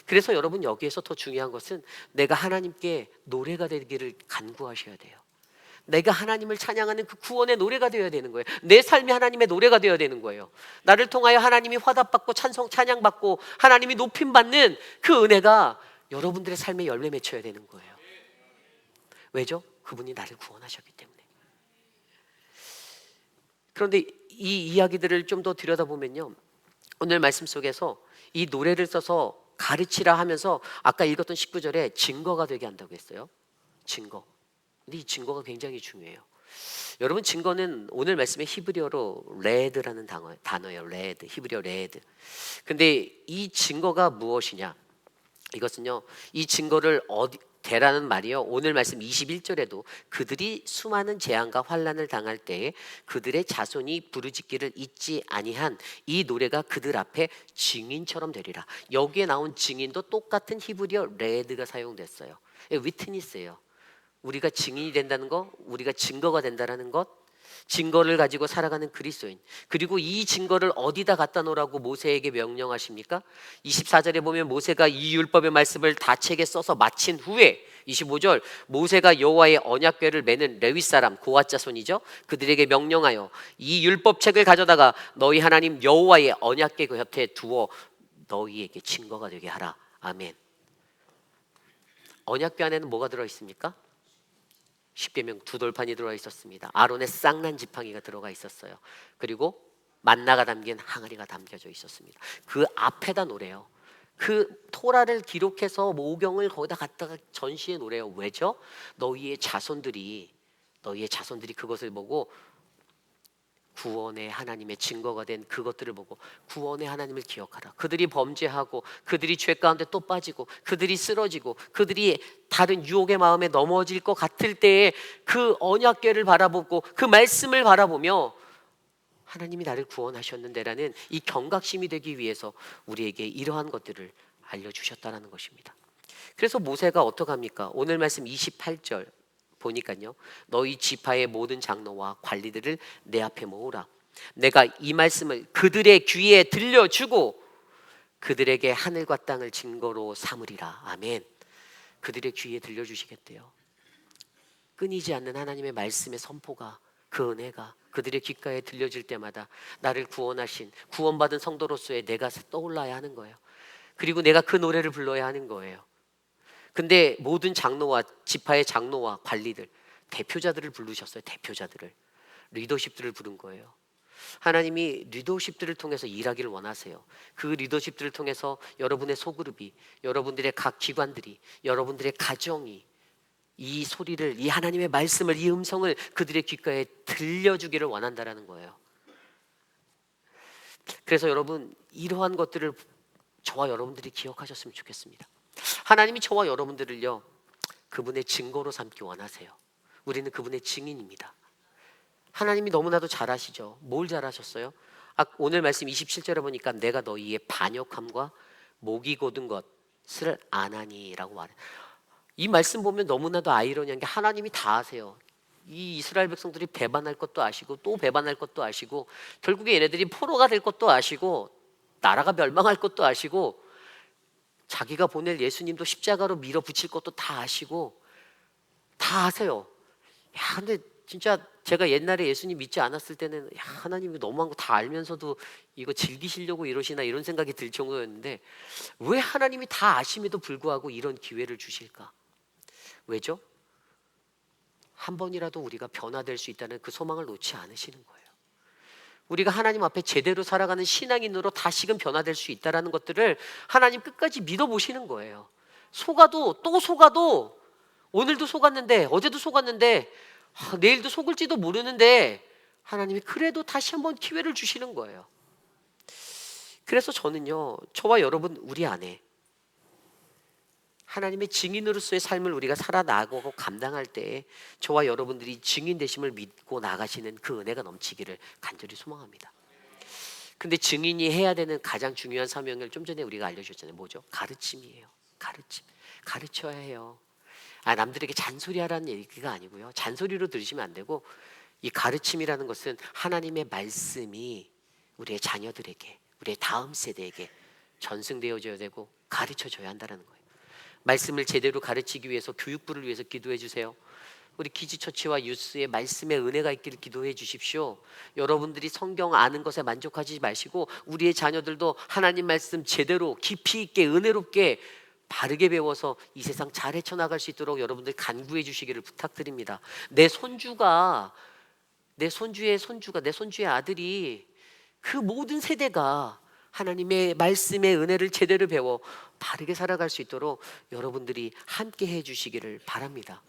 A: 그래서 여러분, 여기에서 더 중요한 것은 내가 하나님께 노래가 되기를 간구하셔야 돼요. 내가 하나님을 찬양하는 그 구원의 노래가 되어야 되는 거예요. 내 삶이 하나님의 노래가 되어야 되는 거예요. 나를 통하여 하나님이 화답받고 찬양받고 하나님이 높임받는 그 은혜가 여러분들의 삶에 열매 맺혀야 되는 거예요. 왜죠? 그분이 나를 구원하셨기 때문에. 그런데 이 이야기들을 좀 더 들여다보면요, 오늘 말씀 속에서 이 노래를 써서 가르치라 하면서 아까 읽었던 19절에 증거가 되게 한다고 했어요. 증거. 근데 이 증거가 굉장히 중요해요. 여러분, 증거는 오늘 말씀의 히브리어로 레드라는 단어예요. 레드, 히브리어 레드. 근데 이 증거가 무엇이냐? 이것은요, 이 증거를 대라는 말이요, 오늘 말씀 21절에도 그들이 수많은 재앙과 환난을 당할 때에 그들의 자손이 부르짖기를 잊지 아니한 이 노래가 그들 앞에 증인처럼 되리라. 여기에 나온 증인도 똑같은 히브리어 레드가 사용됐어요. 위트니스예요. 우리가 증인이 된다는 것, 우리가 증거가 된다는 것, 증거를 가지고 살아가는 그리스도인. 그리고 이 증거를 어디다 갖다 놓으라고 모세에게 명령하십니까? 24절에 보면 모세가 이 율법의 말씀을 다 책에 써서 마친 후에 25절, 모세가 여호와의 언약궤를 매는 레위 사람 고앗 자손이죠, 그들에게 명령하여 이 율법책을 가져다가 너희 하나님 여호와의 언약궤 그 곁에 두어 너희에게 증거가 되게 하라. 아멘. 언약궤 안에는 뭐가 들어 있습니까? 십계명 두 돌판이 들어가 있었습니다. 아론의 쌍난 지팡이가 들어가 있었어요. 그리고 만나가 담긴 항아리가 담겨져 있었습니다. 그 앞에다 노래요. 그 토라를 기록해서 모경을 거기다 갖다가 전시해 노래요. 왜죠? 너희의 자손들이 그것을 보고 구원의 하나님의 증거가 된 그것들을 보고 구원의 하나님을 기억하라. 그들이 범죄하고 그들이 죄 가운데 또 빠지고 그들이 쓰러지고 그들이 다른 유혹의 마음에 넘어질 것 같을 때에 그 언약궤를 바라보고 그 말씀을 바라보며 하나님이 나를 구원하셨는데라는 이 경각심이 되기 위해서 우리에게 이러한 것들을 알려주셨다는 것입니다. 그래서 모세가 어떡합니까? 오늘 말씀 28절 보니까요, 너희 지파의 모든 장로와 관리들을 내 앞에 모으라. 내가 이 말씀을 그들의 귀에 들려주고 그들에게 하늘과 땅을 증거로 삼으리라. 아멘. 그들의 귀에 들려주시겠대요. 끊이지 않는 하나님의 말씀의 선포가, 그 은혜가 그들의 귓가에 들려질 때마다 나를 구원하신, 구원받은 성도로서의 내가 떠올라야 하는 거예요. 그리고 내가 그 노래를 불러야 하는 거예요. 근데 모든 장로와 지파의 장로와 관리들, 대표자들을 부르셨어요. 대표자들을, 리더십들을 부른 거예요. 하나님이 리더십들을 통해서 일하기를 원하세요. 그 리더십들을 통해서 여러분의 소그룹이, 여러분들의 각 기관들이, 여러분들의 가정이 이 소리를, 이 하나님의 말씀을, 이 음성을 그들의 귓가에 들려주기를 원한다라는 거예요. 그래서 여러분, 이러한 것들을 저와 여러분들이 기억하셨으면 좋겠습니다. 하나님이 저와 여러분들을요, 그분의 증거로 삼기 원하세요. 우리는 그분의 증인입니다. 하나님이 너무나도 잘 아시죠. 뭘 잘 아셨어요? 오늘 말씀 27절에 보니까 내가 너희의 반역함과 목이 곧은 것을 아나니 라고 말해요. 이 말씀 보면 너무나도 아이러니한 게 하나님이 다 아세요. 이 이스라엘 백성들이 배반할 것도 아시고 또 배반할 것도 아시고 결국에 얘네들이 포로가 될 것도 아시고 나라가 멸망할 것도 아시고 자기가 보낼 예수님도 십자가로 밀어붙일 것도 다 아시고 다 아세요. 야, 근데 진짜 제가 옛날에 예수님 믿지 않았을 때는 야, 하나님이 너무한 거 다 알면서도 이거 즐기시려고 이러시나 이런 생각이 들 정도였는데 왜 하나님이 다 아심에도 불구하고 이런 기회를 주실까? 왜죠? 한 번이라도 우리가 변화될 수 있다는 그 소망을 놓지 않으시는 거예요. 우리가 하나님 앞에 제대로 살아가는 신앙인으로 다시금 변화될 수 있다는 것들을 하나님 끝까지 믿어보시는 거예요. 속아도 또 속아도 오늘도 속았는데 어제도 속았는데 내일도 속을지도 모르는데 하나님이 그래도 다시 한번 기회를 주시는 거예요. 그래서 저는요, 저와 여러분 우리 안에 하나님의 증인으로서의 삶을 우리가 살아나가고 감당할 때 저와 여러분들이 증인 되심을 믿고 나가시는 그 은혜가 넘치기를 간절히 소망합니다. 근데 증인이 해야 되는 가장 중요한 사명을 좀 전에 우리가 알려주셨잖아요. 뭐죠? 가르침이에요. 가르침. 가르쳐야 해요. 남들에게 잔소리하라는 얘기가 아니고요. 잔소리로 들으시면 안 되고 이 가르침이라는 것은 하나님의 말씀이 우리의 자녀들에게, 우리의 다음 세대에게 전승되어져야 되고 가르쳐져야 한다는 거예요. 말씀을 제대로 가르치기 위해서 교육부를 위해서 기도해 주세요. 우리 키즈처치와 유스의 말씀의 은혜가 있기를 기도해 주십시오. 여러분들이 성경 아는 것에 만족하지 마시고 우리의 자녀들도 하나님 말씀 제대로 깊이 있게 은혜롭게 바르게 배워서 이 세상 잘 헤쳐나갈 수 있도록 여러분들 간구해 주시기를 부탁드립니다. 내 손주가, 내 손주의 손주가, 내 손주의 아들이 그 모든 세대가 하나님의 말씀의 은혜를 제대로 배워 바르게 살아갈 수 있도록 여러분들이 함께 해주시기를 바랍니다.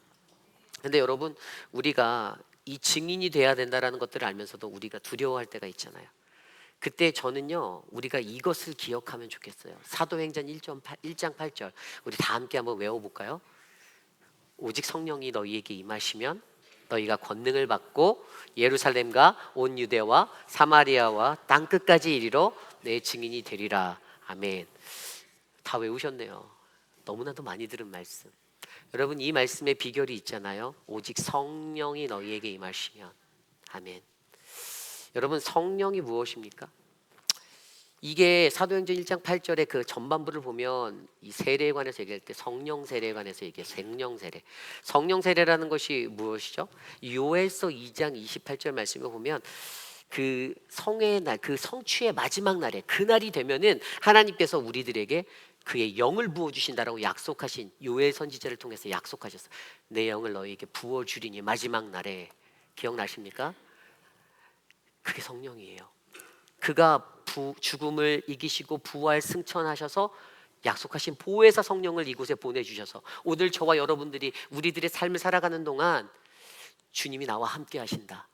A: 근데 여러분, 우리가 이 증인이 돼야 된다는 것들을 알면서도 우리가 두려워할 때가 있잖아요. 그때 저는요, 우리가 이것을 기억하면 좋겠어요. 사도행전 1장 8절 우리 다 함께 한번 외워볼까요? 오직 성령이 너희에게 임하시면 너희가 권능을 받고 예루살렘과 온 유대와 사마리아와 땅끝까지 이르러 내 증인이 되리라. 아멘. 다 외우셨네요. 너무나도 많이 들은 말씀. 여러분, 이 말씀의 비결이 있잖아요. 오직 성령이 너희에게 임하시면. 아멘. 여러분, 성령이 무엇입니까? 이게 사도행전 1장 8절의 그 전반부를 보면 이 세례에 관해서 얘기할 때 성령 세례에 관해서 얘기해. 생령 세례. 성령 세례라는 것이 무엇이죠? 요엘서 2장 28절 말씀을 보면 그 성의 날, 그 성취의 마지막 날에 그날이 되면은 하나님께서 우리들에게 그의 영을 부어 주신다라고 약속하신 요엘 선지자를 통해서 약속하셨어요. 내 영을 너희에게 부어 주리니 마지막 날에. 기억나십니까? 그게 성령이에요. 그가 죽음을 이기시고 부활 승천하셔서 약속하신 보혜사 성령을 이곳에 보내주셔서 오늘 저와 여러분들이 우리들의 삶을 살아가는 동안 주님이 나와 함께 하신다,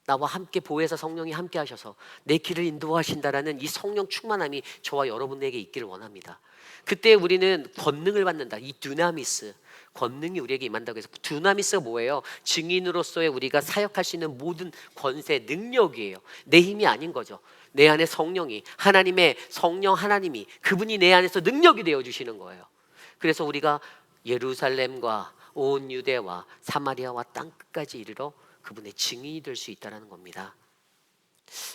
A: 나와 함께 보혜사 성령이 함께 하셔서 내 길을 인도하신다라는 이 성령 충만함이 저와 여러분에게 있기를 원합니다. 그때 우리는 권능을 받는다. 이 두나미스, 권능이 우리에게 임한다고 해서 두나미스가 뭐예요? 증인으로서의 우리가 사역할 수 있는 모든 권세, 능력이에요. 내 힘이 아닌 거죠. 내 안에 성령이, 하나님의 성령 하나님이, 그분이 내 안에서 능력이 되어주시는 거예요. 그래서 우리가 예루살렘과 온 유대와 사마리아와 땅끝까지 이르러 그분의 증인이 될 수 있다는 겁니다.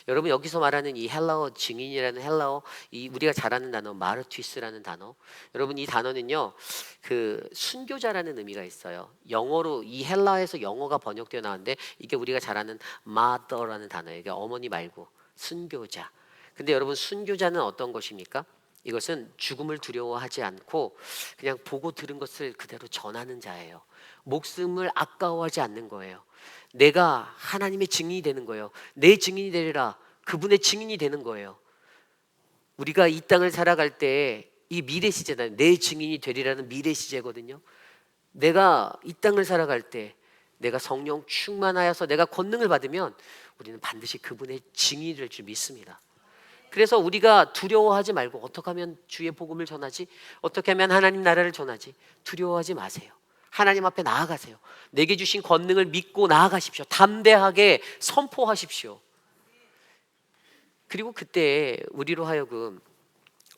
A: 여러분 여기서 말하는 이 헬라어 증인이라는 헬라어, 이 우리가 잘 아는 단어 마르투스라는 단어, 여러분 이 단어는요 그 순교자라는 의미가 있어요. 영어로 이 헬라에서 영어가 번역되어 나왔는데 이게 우리가 잘 아는 mother라는 단어예요. 이게 어머니 말고 순교자. 근데 여러분 순교자는 어떤 것입니까? 이것은 죽음을 두려워하지 않고 그냥 보고 들은 것을 그대로 전하는 자예요. 목숨을 아까워하지 않는 거예요. 내가 하나님의 증인이 되는 거예요. 내 증인이 되리라. 그분의 증인이 되는 거예요. 우리가 이 땅을 살아갈 때 이 미래 시제다. 내 증인이 되리라는 미래 시제거든요. 내가 이 땅을 살아갈 때 내가 성령 충만하여서 내가 권능을 받으면 우리는 반드시 그분의 증인이 될 줄 믿습니다. 그래서 우리가 두려워하지 말고 어떻게 하면 주의 복음을 전하지? 어떻게 하면 하나님 나라를 전하지? 두려워하지 마세요. 하나님 앞에 나아가세요. 내게 주신 권능을 믿고 나아가십시오. 담대하게 선포하십시오. 그리고 그때 우리로 하여금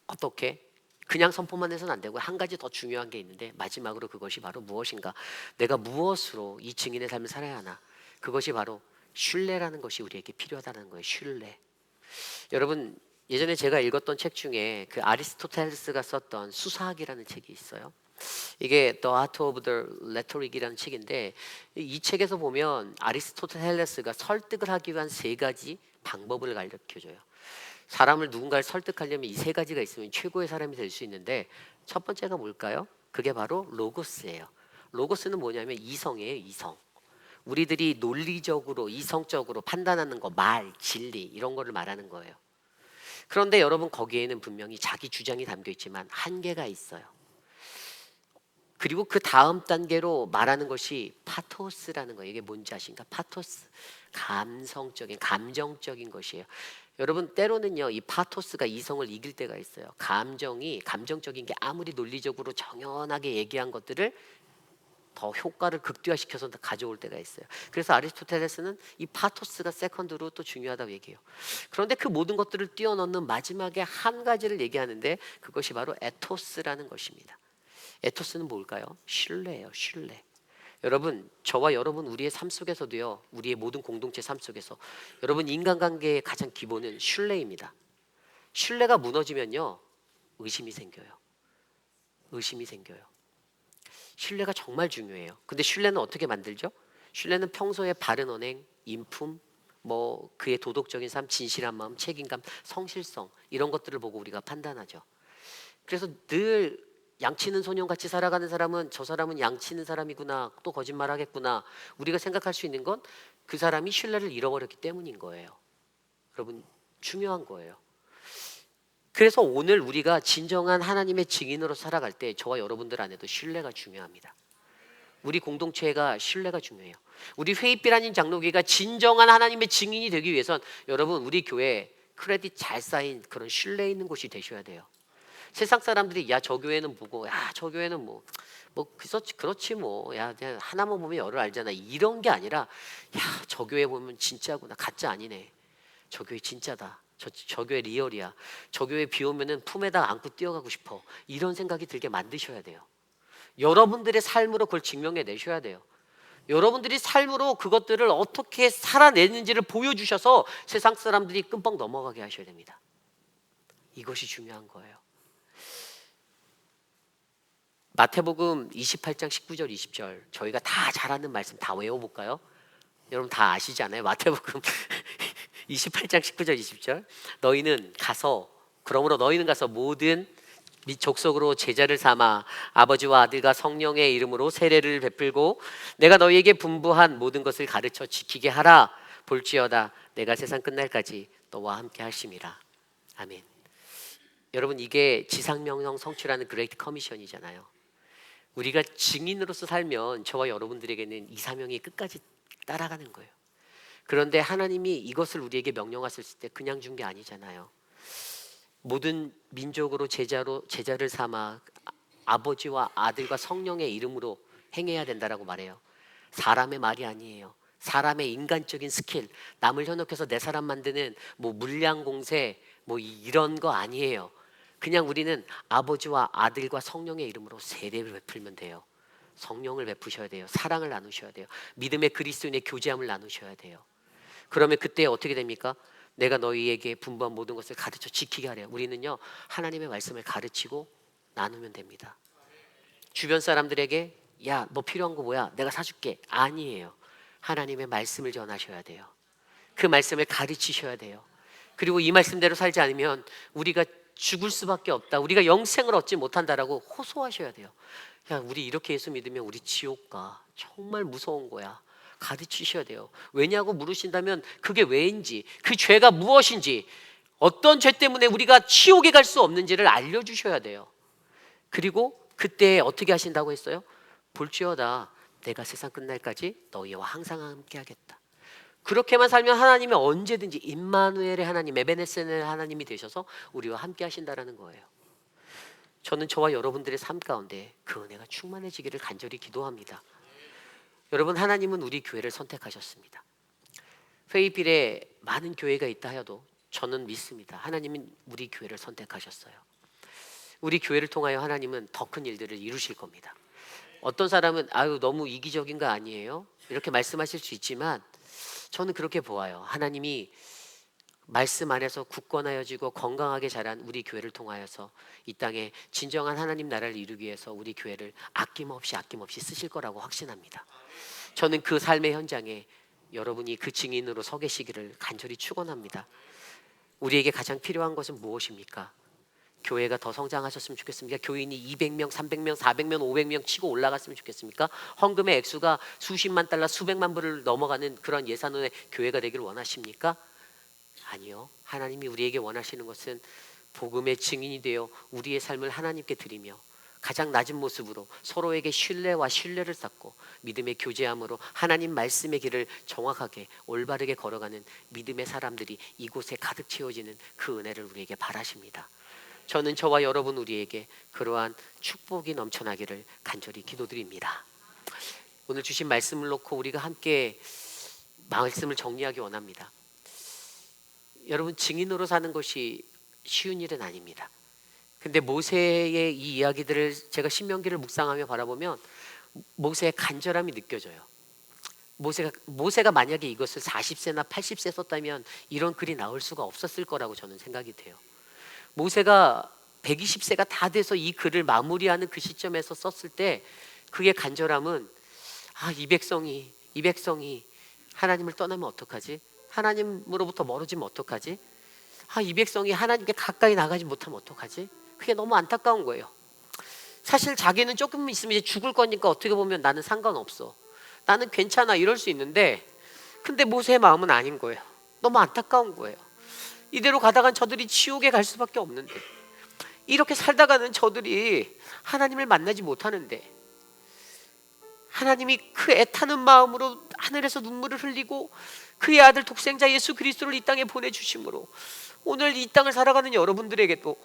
A: 어떻게? 그냥 선포만 해서는 안 되고 한 가지 더 중요한 게 있는데 마지막으로 그것이 바로 무엇인가? 내가 무엇으로 이 증인의 삶을 살아야 하나? 그것이 바로 신뢰라는 것이 우리에게 필요하다는 거예요. 신뢰. 여러분 예전에 제가 읽었던 책 중에 그 아리스토텔레스가 썼던 수사학이라는 책이 있어요. 이게 The Art of the Rhetoric이라는 책인데 이 책에서 보면 아리스토텔레스가 설득을 하기 위한 세 가지 방법을 가르쳐줘요. 사람을 누군가를 설득하려면 이 세 가지가 있으면 최고의 사람이 될 수 있는데 첫 번째가 뭘까요? 그게 바로 로고스예요. 로고스는 뭐냐면 이성이에요. 이성. 우리들이 논리적으로 이성적으로 판단하는 거, 말, 진리 이런 거를 말하는 거예요. 그런데 여러분 거기에는 분명히 자기 주장이 담겨 있지만 한계가 있어요. 그리고 그 다음 단계로 말하는 것이 파토스라는 거예요. 이게 뭔지 아십니까? 파토스. 감성적인, 감정적인 것이에요. 여러분 때로는요 이 파토스가 이성을 이길 때가 있어요. 감정적인 게 아무리 논리적으로 정연하게 얘기한 것들을 더 효과를 극대화시켜서 가져올 때가 있어요. 그래서 아리스토텔레스는 이 파토스가 세컨드로 또 중요하다고 얘기해요. 그런데 그 모든 것들을 뛰어넘는 마지막에 한 가지를 얘기하는데 그것이 바로 에토스라는 것입니다. 에토스는 뭘까요? 신뢰예요. 신뢰. 여러분 저와 여러분 우리의 삶 속에서도요 우리의 모든 공동체 삶 속에서 여러분 인간관계의 가장 기본은 신뢰입니다. 신뢰가 무너지면요 의심이 생겨요. 의심이 생겨요. 신뢰가 정말 중요해요. 근데 신뢰는 어떻게 만들죠? 신뢰는 평소에 바른 언행, 인품, 뭐 그의 도덕적인 삶, 진실한 마음, 책임감, 성실성 이런 것들을 보고 우리가 판단하죠. 그래서 늘 양치는 소년같이 살아가는 사람은 저 사람은 양치는 사람이구나 또 거짓말하겠구나 우리가 생각할 수 있는 건 그 사람이 신뢰를 잃어버렸기 때문인 거예요. 여러분 중요한 거예요. 그래서 오늘 우리가 진정한 하나님의 증인으로 살아갈 때 저와 여러분들 안에도 신뢰가 중요합니다. 우리 공동체가 신뢰가 중요해요. 우리 회의빛 아닌 장로교회가 진정한 하나님의 증인이 되기 위해선 여러분 우리 교회 크레딧 잘 쌓인 그런 신뢰 있는 곳이 되셔야 돼요. 세상 사람들이 야 저 교회는 보고 야 저 교회는 뭐 그렇지 뭐 야 그냥 하나만 보면 열을 알잖아 이런 게 아니라 야 저 교회 보면 진짜구나 가짜 아니네 저 교회 진짜다 저 교회 리얼이야 저 교회 비 오면은 품에다 안고 뛰어가고 싶어 이런 생각이 들게 만드셔야 돼요. 여러분들의 삶으로 그걸 증명해 내셔야 돼요. 여러분들이 삶으로 그것들을 어떻게 살아내는지를 보여주셔서 세상 사람들이 끔뻑 넘어가게 하셔야 됩니다. 이것이 중요한 거예요. 마태복음 28장 19절 20절 저희가 다 잘 아는 말씀 다 외워볼까요? 여러분 다 아시지 않아요? 마태복음 28장 19절 20절 그러므로 너희는 가서 모든 족속으로 제자를 삼아 아버지와 아들과 성령의 이름으로 세례를 베풀고 내가 너희에게 분부한 모든 것을 가르쳐 지키게 하라. 볼지어다 내가 세상 끝날까지 너와 함께 하심이라. 아멘. 여러분 이게 지상명령 성취라는 그레이트 커미션이잖아요. 우리가 증인으로서 살면 저와 여러분들에게는 이 사명이 끝까지 따라가는 거예요. 그런데 하나님이 이것을 우리에게 명령하셨을 때 그냥 준 게 아니잖아요. 모든 민족으로 제자를 삼아 아버지와 아들과 성령의 이름으로 행해야 된다라고 말해요. 사람의 말이 아니에요. 사람의 인간적인 스킬, 남을 현혹해서 내 사람 만드는 뭐 물량 공세 뭐 이런 거 아니에요. 그냥 우리는 아버지와 아들과 성령의 이름으로 세례를 베풀면 돼요. 성령을 베푸셔야 돼요. 사랑을 나누셔야 돼요. 믿음의 그리스도인의 교제함을 나누셔야 돼요. 그러면 그때 어떻게 됩니까? 내가 너희에게 분부한 모든 것을 가르쳐 지키게 하래요. 우리는요, 하나님의 말씀을 가르치고 나누면 됩니다. 주변 사람들에게 야, 너 필요한 거 뭐야? 내가 사줄게. 아니에요. 하나님의 말씀을 전하셔야 돼요. 그 말씀을 가르치셔야 돼요. 그리고 이 말씀대로 살지 않으면 우리가 죽을 수밖에 없다, 우리가 영생을 얻지 못한다라고 호소하셔야 돼요. 야, 우리 이렇게 예수 믿으면 우리 지옥 가. 정말 무서운 거야. 가르치셔야 돼요. 왜냐고 물으신다면 그게 왜인지, 그 죄가 무엇인지, 어떤 죄 때문에 우리가 지옥에 갈 수 없는지를 알려주셔야 돼요. 그리고 그때 어떻게 하신다고 했어요? 볼지어다 내가 세상 끝날까지 너희와 항상 함께 하겠다. 그렇게만 살면 하나님이 언제든지 임마누엘의 하나님, 에베네셀의 하나님이 되셔서 우리와 함께 하신다라는 거예요. 저는 저와 여러분들의 삶 가운데 그 은혜가 충만해지기를 간절히 기도합니다. 여러분, 하나님은 우리 교회를 선택하셨습니다. 페이필에 많은 교회가 있다 하여도 저는 믿습니다. 하나님은 우리 교회를 선택하셨어요. 우리 교회를 통하여 하나님은 더 큰 일들을 이루실 겁니다. 어떤 사람은 아유 너무 이기적인 거 아니에요? 이렇게 말씀하실 수 있지만 저는 그렇게 보아요. 하나님이 말씀 안에서 굳건하여지고 건강하게 자란 우리 교회를 통하여서 이 땅에 진정한 하나님 나라를 이루기 위해서 우리 교회를 아낌없이 쓰실 거라고 확신합니다. 저는 그 삶의 현장에 여러분이 그 증인으로 서 계시기를 간절히 축원합니다. 우리에게 가장 필요한 것은 무엇입니까? 교회가 더 성장하셨으면 좋겠습니까? 교인이 200명, 300명, 400명, 500명 치고 올라갔으면 좋겠습니까? 헌금의 액수가 수십만 달러, 수백만 불을 넘어가는 그런 예산원의 교회가 되기를 원하십니까? 아니요. 하나님이 우리에게 원하시는 것은 복음의 증인이 되어 우리의 삶을 하나님께 드리며 가장 낮은 모습으로 서로에게 신뢰와 신뢰를 쌓고 믿음의 교제함으로 하나님 말씀의 길을 정확하게 올바르게 걸어가는 믿음의 사람들이 이곳에 가득 채워지는 그 은혜를 우리에게 바라십니다. 저는 저와 여러분 우리에게 그러한 축복이 넘쳐나기를 간절히 기도드립니다. 오늘 주신 말씀을 놓고 우리가 함께 말씀을 정리하기 원합니다. 여러분, 증인으로 사는 것이 쉬운 일은 아닙니다. 근데 모세의 이 이야기들을 제가 신명기를 묵상하며 바라보면 모세의 간절함이 느껴져요. 모세가 만약에 이것을 40세나 80세 썼다면 이런 글이 나올 수가 없었을 거라고 저는 생각이 돼요. 모세가 120세가 다 돼서 이 글을 마무리하는 그 시점에서 썼을 때 그의 간절함은 이 백성이 하나님을 떠나면 어떡하지? 하나님으로부터 멀어지면 어떡하지? 이 백성이 하나님께 가까이 나가지 못하면 어떡하지? 그게 너무 안타까운 거예요. 사실 자기는 조금 있으면 이제 죽을 거니까 어떻게 보면 나는 상관없어, 나는 괜찮아 이럴 수 있는데, 근데 모세의 마음은 아닌 거예요. 너무 안타까운 거예요. 이대로 가다간 저들이 지옥에 갈 수밖에 없는데, 이렇게 살다가는 저들이 하나님을 만나지 못하는데, 하나님이 그 애타는 마음으로 하늘에서 눈물을 흘리고 그의 아들 독생자 예수 그리스도를 이 땅에 보내주심으로 오늘 이 땅을 살아가는 여러분들에게도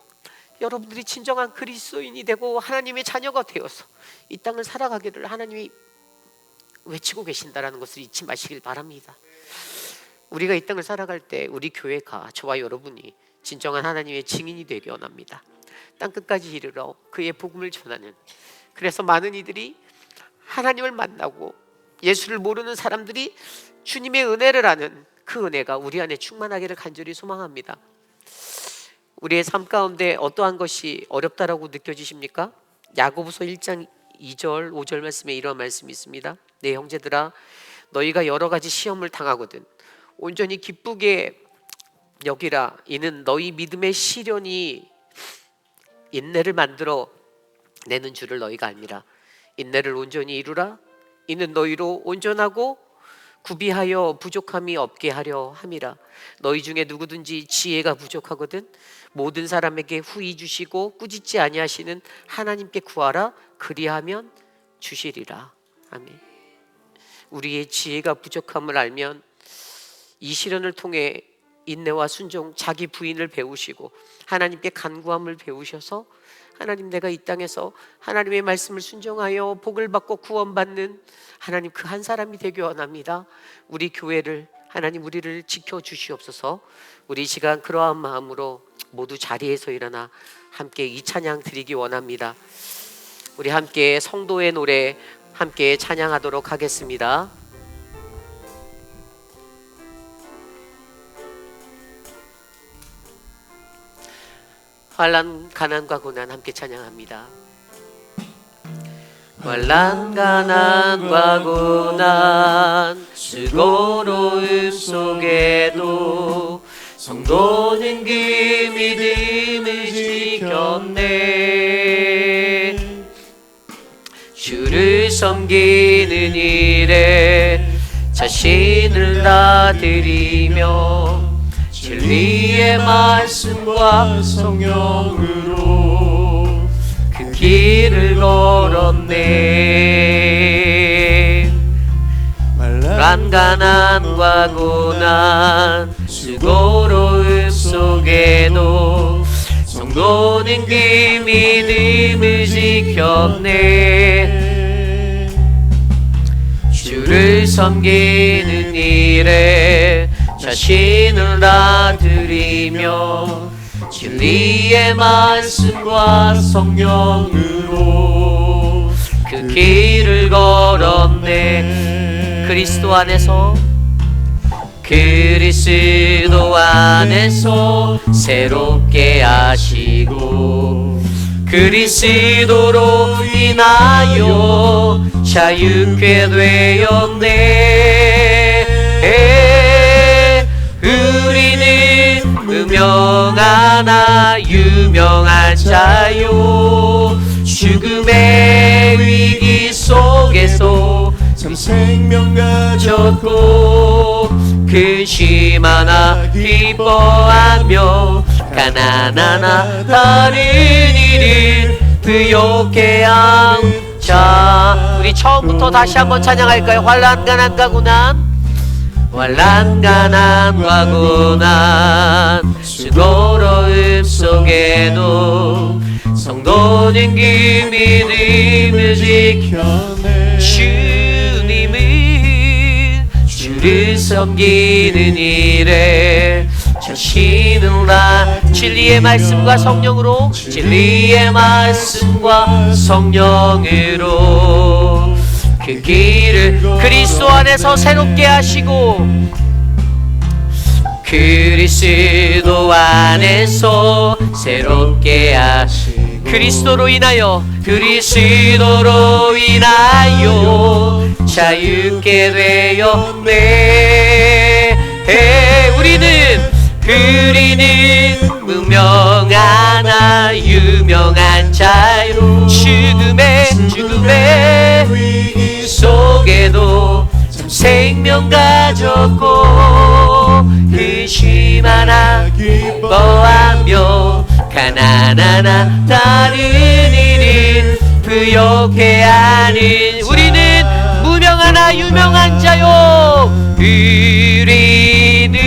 A: 여러분들이 진정한 그리스도인이 되고 하나님의 자녀가 되어서 이 땅을 살아가기를 하나님이 외치고 계신다라는 것을 잊지 마시길 바랍니다. 우리가 이 땅을 살아갈 때 우리 교회가, 저와 여러분이 진정한 하나님의 증인이 되기 원합니다. 땅끝까지 이르러 그의 복음을 전하는, 그래서 많은 이들이 하나님을 만나고 예수를 모르는 사람들이 주님의 은혜를 아는 그 은혜가 우리 안에 충만하기를 간절히 소망합니다. 우리의 삶 가운데 어떠한 것이 어렵다라고 느껴지십니까? 야고보서 1장 2절 5절 말씀에 이런 말씀이 있습니다. 내 형제들아, 너희가 여러 가지 시험을 당하거든 온전히 기쁘게 여기라. 이는 너희 믿음의 시련이 인내를 만들어 내는 줄을 너희가 알미라. 인내를 온전히 이루라. 이는 너희로 온전하고 구비하여 부족함이 없게 하려 함이라. 너희 중에 누구든지 지혜가 부족하거든 모든 사람에게 후히 주시고 꾸짖지 아니하시는 하나님께 구하라. 그리하면 주시리라. 아멘. 우리의 지혜가 부족함을 알면 이 시련을 통해 인내와 순종, 자기 부인을 배우시고 하나님께 간구함을 배우셔서 하나님, 내가 이 땅에서 하나님의 말씀을 순종하여 복을 받고 구원받는 하나님 그 한 사람이 되기 원합니다. 우리 교회를, 하나님 우리를 지켜주시옵소서. 우리 이 시간 그러한 마음으로 모두 자리에서 일어나 함께 이 찬양 드리기 원합니다. 우리 함께 성도의 노래 함께 찬양하도록 하겠습니다. 환난, 가난과 고난 함께 찬양합니다. 환난, 가난과 고난, 수고로움 속에도 성도는 그 믿음을 지켰네. 주를 섬기는 일에 자신을 다 드리며 진리의 말씀과 성령으로 그 길을 걸었네. 말란 가난과 고난, 수고로움 속에도 성도는 그 믿음을 지켰네. 주를 섬기는 일에 자신을 다 드리며 진리의 말씀과 성령으로 그 길을 걸었네. 그리스도 안에서 새롭게 하시고 그리스도로 인하여 자유케 되었네. 우리는 무명하나 유명한 자요. 죽음의 위기 속에서 참 생명 가졌고 근심하나 기뻐하며 가난하나 다른 일을 부욕해 한 자. 우리 처음부터 다시 한번 찬양할까요? 환난 가난과 고난, 환난 가난과 고난, 수고로움 속에도 성도는 그 믿음을 지켜내. 주님은 주를 섬기는 일에 자신을 다 진리의 말씀과 성령으로, 진리의 말씀과 성령으로 그 길을 그리스도 안에서 새롭게 하시고 그리스도 안에서 새롭게 하시고 그리스도로 인하여 자유케 되었네. 우리는 무명하나 유명한 자요. 죽음의 위기 속에도 참 생명 가졌고 근심하나 기뻐하며 가난하나 다른 일을 부욕해 하는 우리는 무명하나 유명한 자요. 우리는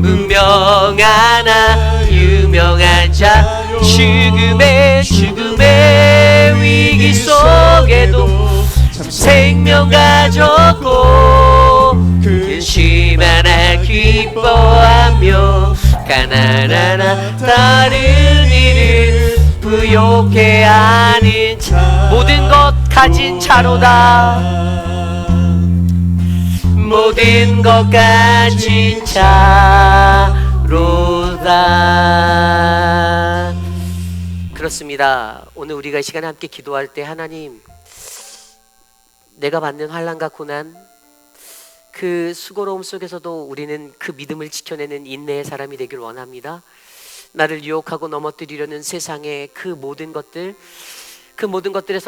A: 무명하나 유명한 자. 죽음의 위기 속에도 참 생명 가졌고 근심하나 기뻐하며 가난하나 다른 일을 부욕해 하는 자. 모든 것 가진 자로다. 모든 것 가진 자로다. 그렇습니다. 오늘 우리가 이 시간에 함께 기도할 때 하나님, 내가 받는 환난과 고난, 그 수고로움 속에서도 우리는 그 믿음을 지켜내는 인내의 사람이 되길 원합니다. 나를 유혹하고 넘어뜨리려는 세상의 그 모든 것들에서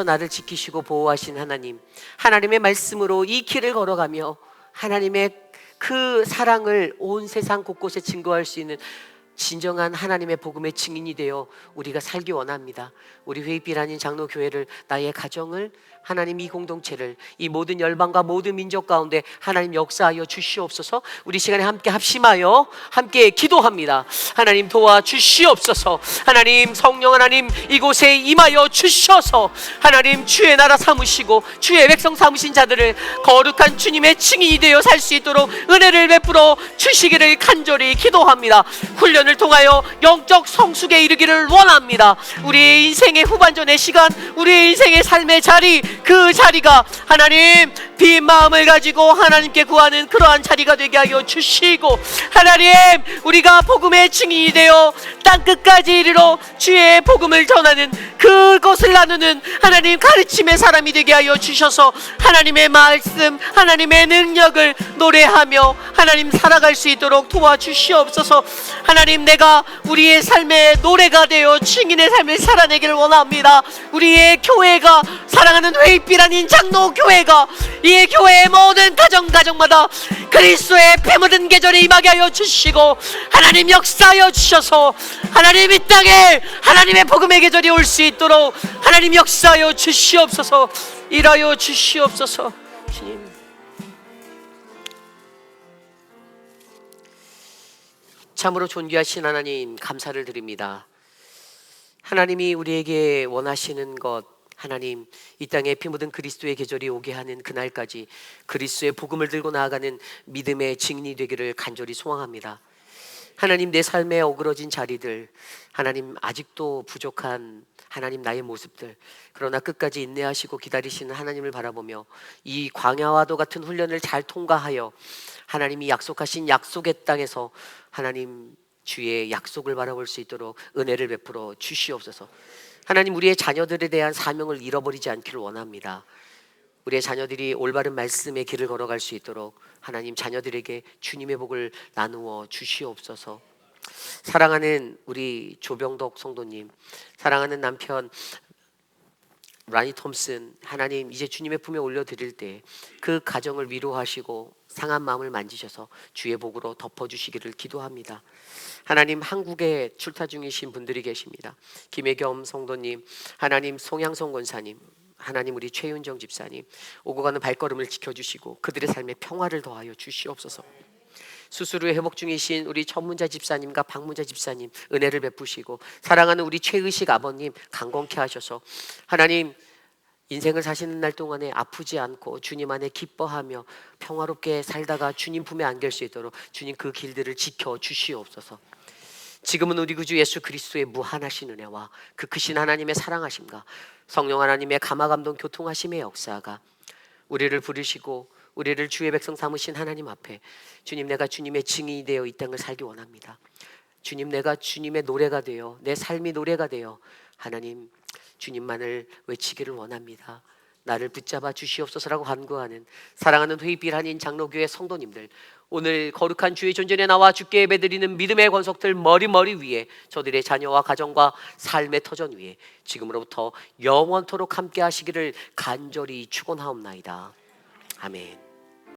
A: 나를 지키시고 보호하신 하나님, 하나님의 말씀으로 이 길을 걸어가며 하나님의 그 사랑을 온 세상 곳곳에 증거할 수 있는 진정한 하나님의 복음의 증인이 되어 우리가 살기 원합니다. 우리 회의빛 아닌 장로교회를, 나의 가정을, 하나님 이 공동체를, 이 모든 열방과 모든 민족 가운데 하나님 역사하여 주시옵소서. 우리 시간에 함께 합심하여 함께 기도합니다. 하나님 도와주시옵소서. 하나님, 성령 하나님 이곳에 임하여 주셔서 하나님 주의 나라 삼으시고 주의 백성 삼으신 자들을 거룩한 주님의 증인이 되어 살 수 있도록 은혜를 베풀어 주시기를 간절히 기도합니다. 훈련 훈련을 통하여 영적 성숙에 이르기를 원합니다. 우리의 인생의 후반전의 시간, 우리의 인생의 삶의 자리, 그 자리가 하나님 빈 마음을 가지고 하나님께 구하는 그러한 자리가 되게 하여 주시고, 하나님 우리가 복음의 증인이 되어 땅끝까지 이르러 주의 복음을 전하는 그것을 나누는 하나님 가르침의 사람이 되게 하여 주셔서 하나님의 말씀, 하나님의 능력을 노래하며 하나님 살아갈 수 있도록 도와주시옵소서. 하나님, 내가 우리의 삶의 노래가 되어 증인의 삶을 살아내기를 원합니다. 우리의 교회가, 사랑하는 회의빛 아닌 장로교회가 이 교회의 모든 가정마다 그리스도의 피 묻은 계절이 임하게 하여 주시고, 하나님 역사하여 주셔서 하나님 이 땅에 하나님의 복음의 계절이 올 수 있도록 하나님 역사하여 주시옵소서. 일하여 주시옵소서. 주님, 참으로 존귀하신 하나님, 감사를 드립니다. 하나님이 우리에게 원하시는 것, 하나님 이 땅에 피 묻은 그리스도의 계절이 오게 하는 그날까지 그리스도의 복음을 들고 나아가는 믿음의 증인이 되기를 간절히 소망합니다. 하나님, 내 삶에 어그러진 자리들, 하나님 아직도 부족한 하나님 나의 모습들, 그러나 끝까지 인내하시고 기다리시는 하나님을 바라보며 이 광야와도 같은 훈련을 잘 통과하여 하나님이 약속하신 약속의 땅에서 하나님 주의 약속을 바라볼 수 있도록 은혜를 베풀어 주시옵소서. 하나님, 우리의 자녀들에 대한 사명을 잃어버리지 않기를 원합니다. 우리의 자녀들이 올바른 말씀의 길을 걸어갈 수 있도록 하나님 자녀들에게 주님의 복을 나누어 주시옵소서. 사랑하는 우리 조병덕 성도님, 사랑하는 남편 라니 톰슨, 하나님 이제 주님의 품에 올려드릴 때 그 가정을 위로하시고 상한 마음을 만지셔서 주의 복으로 덮어주시기를 기도합니다. 하나님, 한국에 출타 중이신 분들이 계십니다. 김혜겸 성도님, 하나님 송양성 권사님, 하나님 우리 최윤정 집사님, 오고 가는 발걸음을 지켜주시고 그들의 삶에 평화를 더하여 주시옵소서. 수술 후 회복 중이신 우리 천문자 집사님과 박문자 집사님 은혜를 베푸시고, 사랑하는 우리 최의식 아버님 강건케 하셔서 하나님 인생을 사시는 날 동안에 아프지 않고 주님 안에 기뻐하며 평화롭게 살다가 주님 품에 안길 수 있도록 주님 그 길들을 지켜 주시옵소서. 지금은 우리 구주 예수 그리스도의 무한하신 은혜와 그 크신 하나님의 사랑하심과 성령 하나님의 감화감동 교통하심의 역사가 우리를 부르시고 우리를 주의 백성 삼으신 하나님 앞에, 주님 내가 주님의 증인이 되어 이 땅을 살기 원합니다. 주님, 내가 주님의 노래가 되어 내 삶이 노래가 되어 하나님 주님만을 외치기를 원합니다. 나를 붙잡아 주시옵소서라고 간구하는 사랑하는 회의빛 한인 장로교회 성도님들, 오늘 거룩한 주의 존전에 나와 주께 예배드리는 믿음의 권속들 머리 위에 저들의 자녀와 가정과 삶의 터전 위에 지금으로부터 영원토록 함께 하시기를 간절히 축원하옵나이다. 아멘.